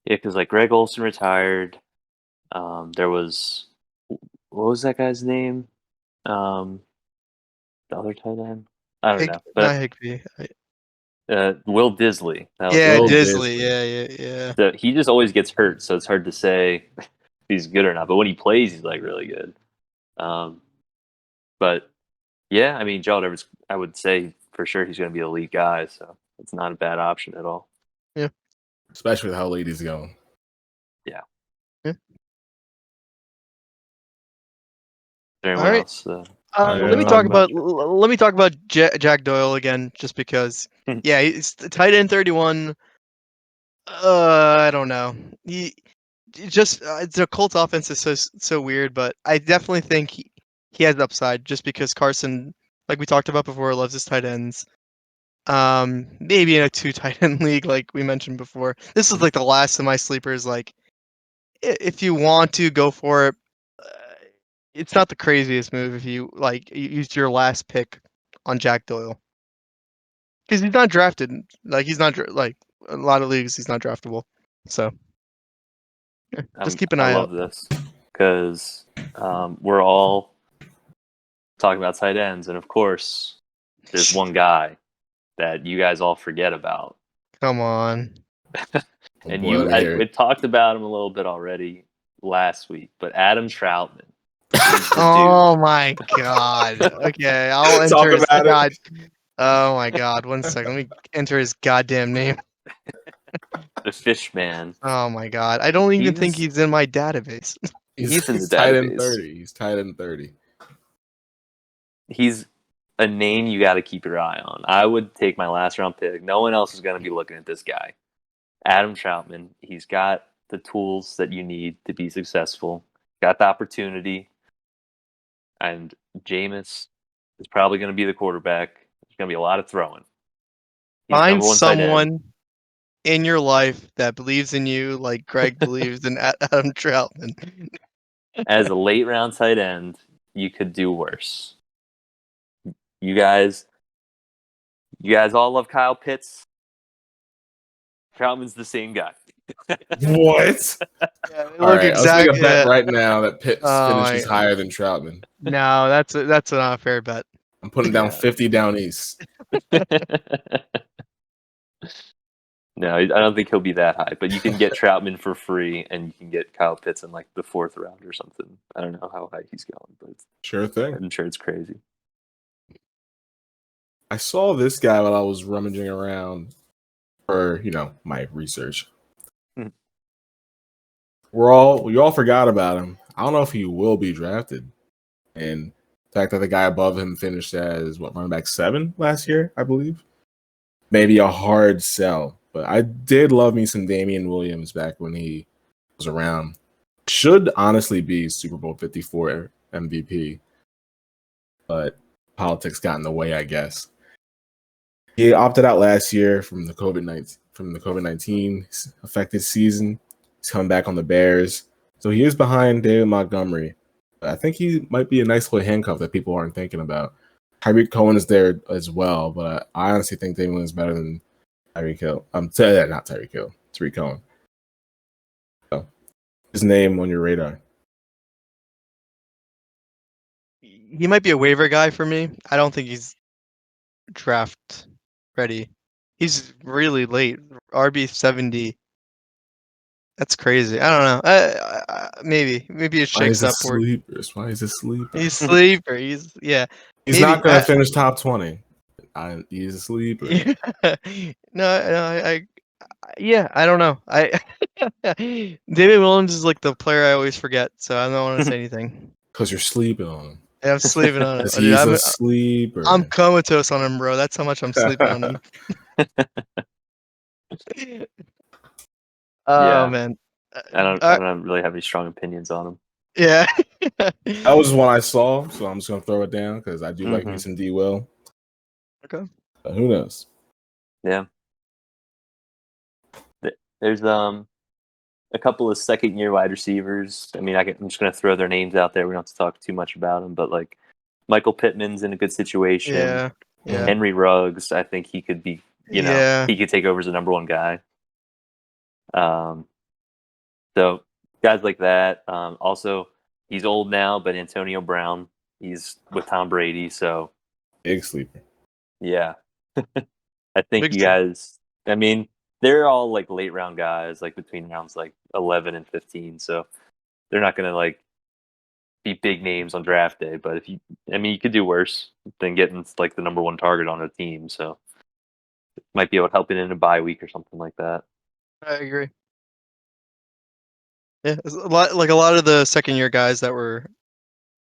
Yeah, because like Greg Olsen retired. There was, what was that guy's name? The other tight end? I don't know. But Higbee. Will Disley. Will Disley. Yeah. So he just always gets hurt, so it's hard to say if he's good or not. But when he plays, he's like really good. But yeah, I mean, Gerald Everett, I would say for sure he's going to be a elite guy, so it's not a bad option at all. Yeah. Especially with how late he's going. Yeah. Yeah. Anyone else? Let me talk about Jack Doyle again, just because. Yeah, he's tight end 31. I don't know. The Colts offense is so weird, but I definitely think he has upside just because Carson, like we talked about before, loves his tight ends. Maybe in a 2 tight end league, like we mentioned before. This is like the last of my sleepers. Like, if you want to go for it, it's not the craziest move if you use your last pick on Jack Doyle, because he's not drafted. Like, he's not like a lot of leagues. He's not draftable. So just keep an eye out. I love this because we're all talking about tight ends, and of course, there's one guy that you guys all forget about. Come on. And we talked about him a little bit already last week, but Adam Troutman. Oh my god. Okay, I'll enter his god. Oh my god. 1 second. Let me enter his goddamn name. The Fish Man. Oh my god. I don't even think he's in my database. He's in the tight database. end 30. He's tight end 30. He's a name you got to keep your eye on. I would take my last round pick. No one else is going to be looking at this guy. Adam Troutman. He's got the tools that you need to be successful. Got the opportunity. And Jameis is probably going to be the quarterback. There's going to be a lot of throwing. Find someone in your life that believes in you like Greg believes in Adam Troutman. As a late round tight end, you could do worse. You guys all love Kyle Pitts. Troutman's the same guy. What? Yeah, all right, let's make a bet right now that Pitts finishes higher than Troutman. No, that's an unfair bet. I'm putting down 50 down east. No, I don't think he'll be that high, but you can get Troutman for free, and you can get Kyle Pitts in like the 4th round or something. I don't know how high he's going, but sure thing. I'm sure it's crazy. I saw this guy while I was rummaging around for, my research. We all forgot about him. I don't know if he will be drafted. And the fact that the guy above him finished as running back 7 last year, I believe. Maybe a hard sell. But I did love me some Damian Williams back when he was around. Should honestly be Super Bowl 54 MVP. But politics got in the way, I guess. He opted out last year from the COVID-19 affected season. He's coming back on the Bears. So he is behind David Montgomery. But I think he might be a nice little handcuff that people aren't thinking about. Tyreek Cohen is there as well, but I honestly think David Williams is better than Tyreek Hill. Not Tyreek Hill. Tyreek Cohen. So, his name on your radar. He might be a waiver guy for me. I don't think he's draft ready. He's really late. RB 70. That's crazy. I don't know. Maybe it shakes up. Why is it sleeper? He's sleeper. He's not going to finish top 20. He's a sleeper. No, I don't know. David Williams is like the player I always forget, so I don't want to say anything. Because you're sleeping on him. Yeah, I'm sleeping on him. He's a sleeper. I'm comatose on him, bro. That's how much I'm sleeping on him. Oh man, I don't really have any strong opinions on him. Yeah, that was one I saw, so I'm just gonna throw it down because I do like me some D. Will. Okay, but who knows? Yeah, there's a couple of second-year wide receivers. I mean, I'm just gonna throw their names out there. We don't have to talk too much about them, but like Michael Pittman's in a good situation. Yeah. Henry Ruggs, I think he could be. He could take over as the number 1 guy. So guys like that. Also, he's old now, but Antonio Brown, he's with Tom Brady, so big sleeper. Yeah, I think you guys. I mean, they're all like late round guys, like between rounds like 11 and 15. So they're not gonna like be big names on draft day. But you could do worse than getting like the number 1 target on a team. So it might be able to help it in a bye week or something like that. I agree. Yeah, a lot of the second year guys that were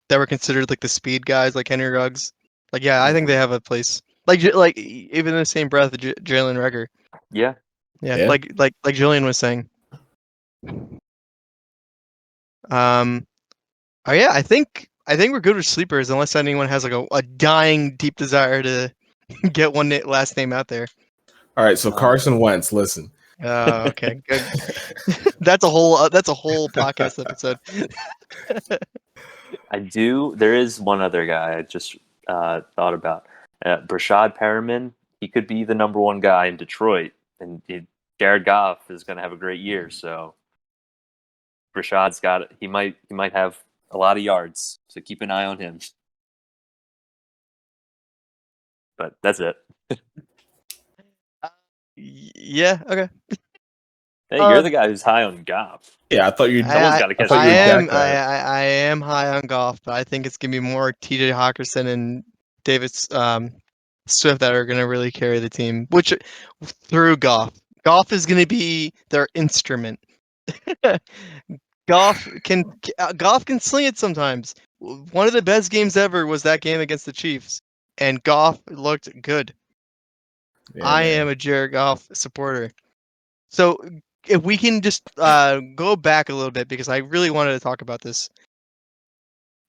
that were considered like the speed guys, like Henry Ruggs. Like, yeah, I think they have a place. Like even in the same breath, Jalen Reagor. Yeah. Yeah, like Julian was saying. Oh yeah, I think we're good with sleepers unless anyone has like a dying deep desire to get one last name out there. All right, so Carson Wentz, listen. Okay, good. That's a whole podcast episode. There is one other guy I just thought about. Brashad Perriman. He could be the number one guy in Detroit, and Jared Goff is going to have a great year. So Brashad's got it. He might have a lot of yards. So keep an eye on him. But that's it. Yeah. Okay. Hey, you're the guy who's high on Goff. Yeah, I thought you'd. Someone's got to catch. I am high on Goff, but I think it's gonna be more T.J. Hawkinson and David Swift that are gonna really carry the team. Which through Goff is gonna be their instrument. Goff can sling it sometimes. One of the best games ever was that game against the Chiefs, and Goff looked good. Yeah, I am a Jared Goff supporter. So if we can just go back a little bit, because I really wanted to talk about this.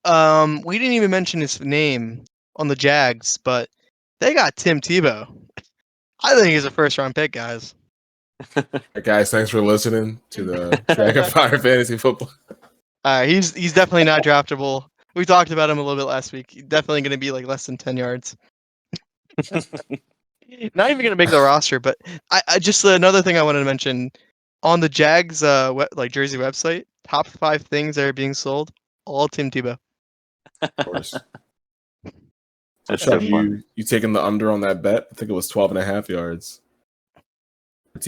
We didn't even mention his name on the Jags, but they got Tim Tebow. I think he's a first-round pick, guys. Guys, thanks for listening to the Track and Fyre Fantasy Football. He's definitely not draftable. We talked about him a little bit last week. He's definitely going to be like less than 10 yards. Not even going to make the roster, but I just another thing I wanted to mention on the Jags jersey website, top 5 things that are being sold, all Tim Tebow. Of course. So Chuck, you taking the under on that bet? I think it was 12.5 yards.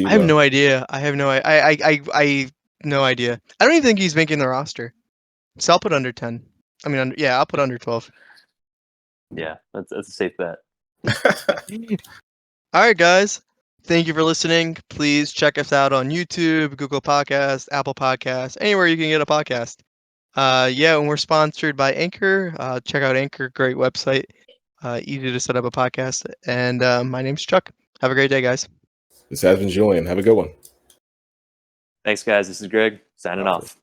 I have no idea. I have no idea. I don't even think he's making the roster. So I'll put under 10. I mean, I'll put under 12. Yeah, that's a safe bet. All right, guys. Thank you for listening. Please check us out on YouTube, Google Podcasts, Apple Podcasts, anywhere you can get a podcast. And we're sponsored by Anchor. Check out Anchor, great website. Easy to set up a podcast. And my name's Chuck. Have a great day, guys. This has been Julian. Have a good one. Thanks, guys. This is Greg signing off.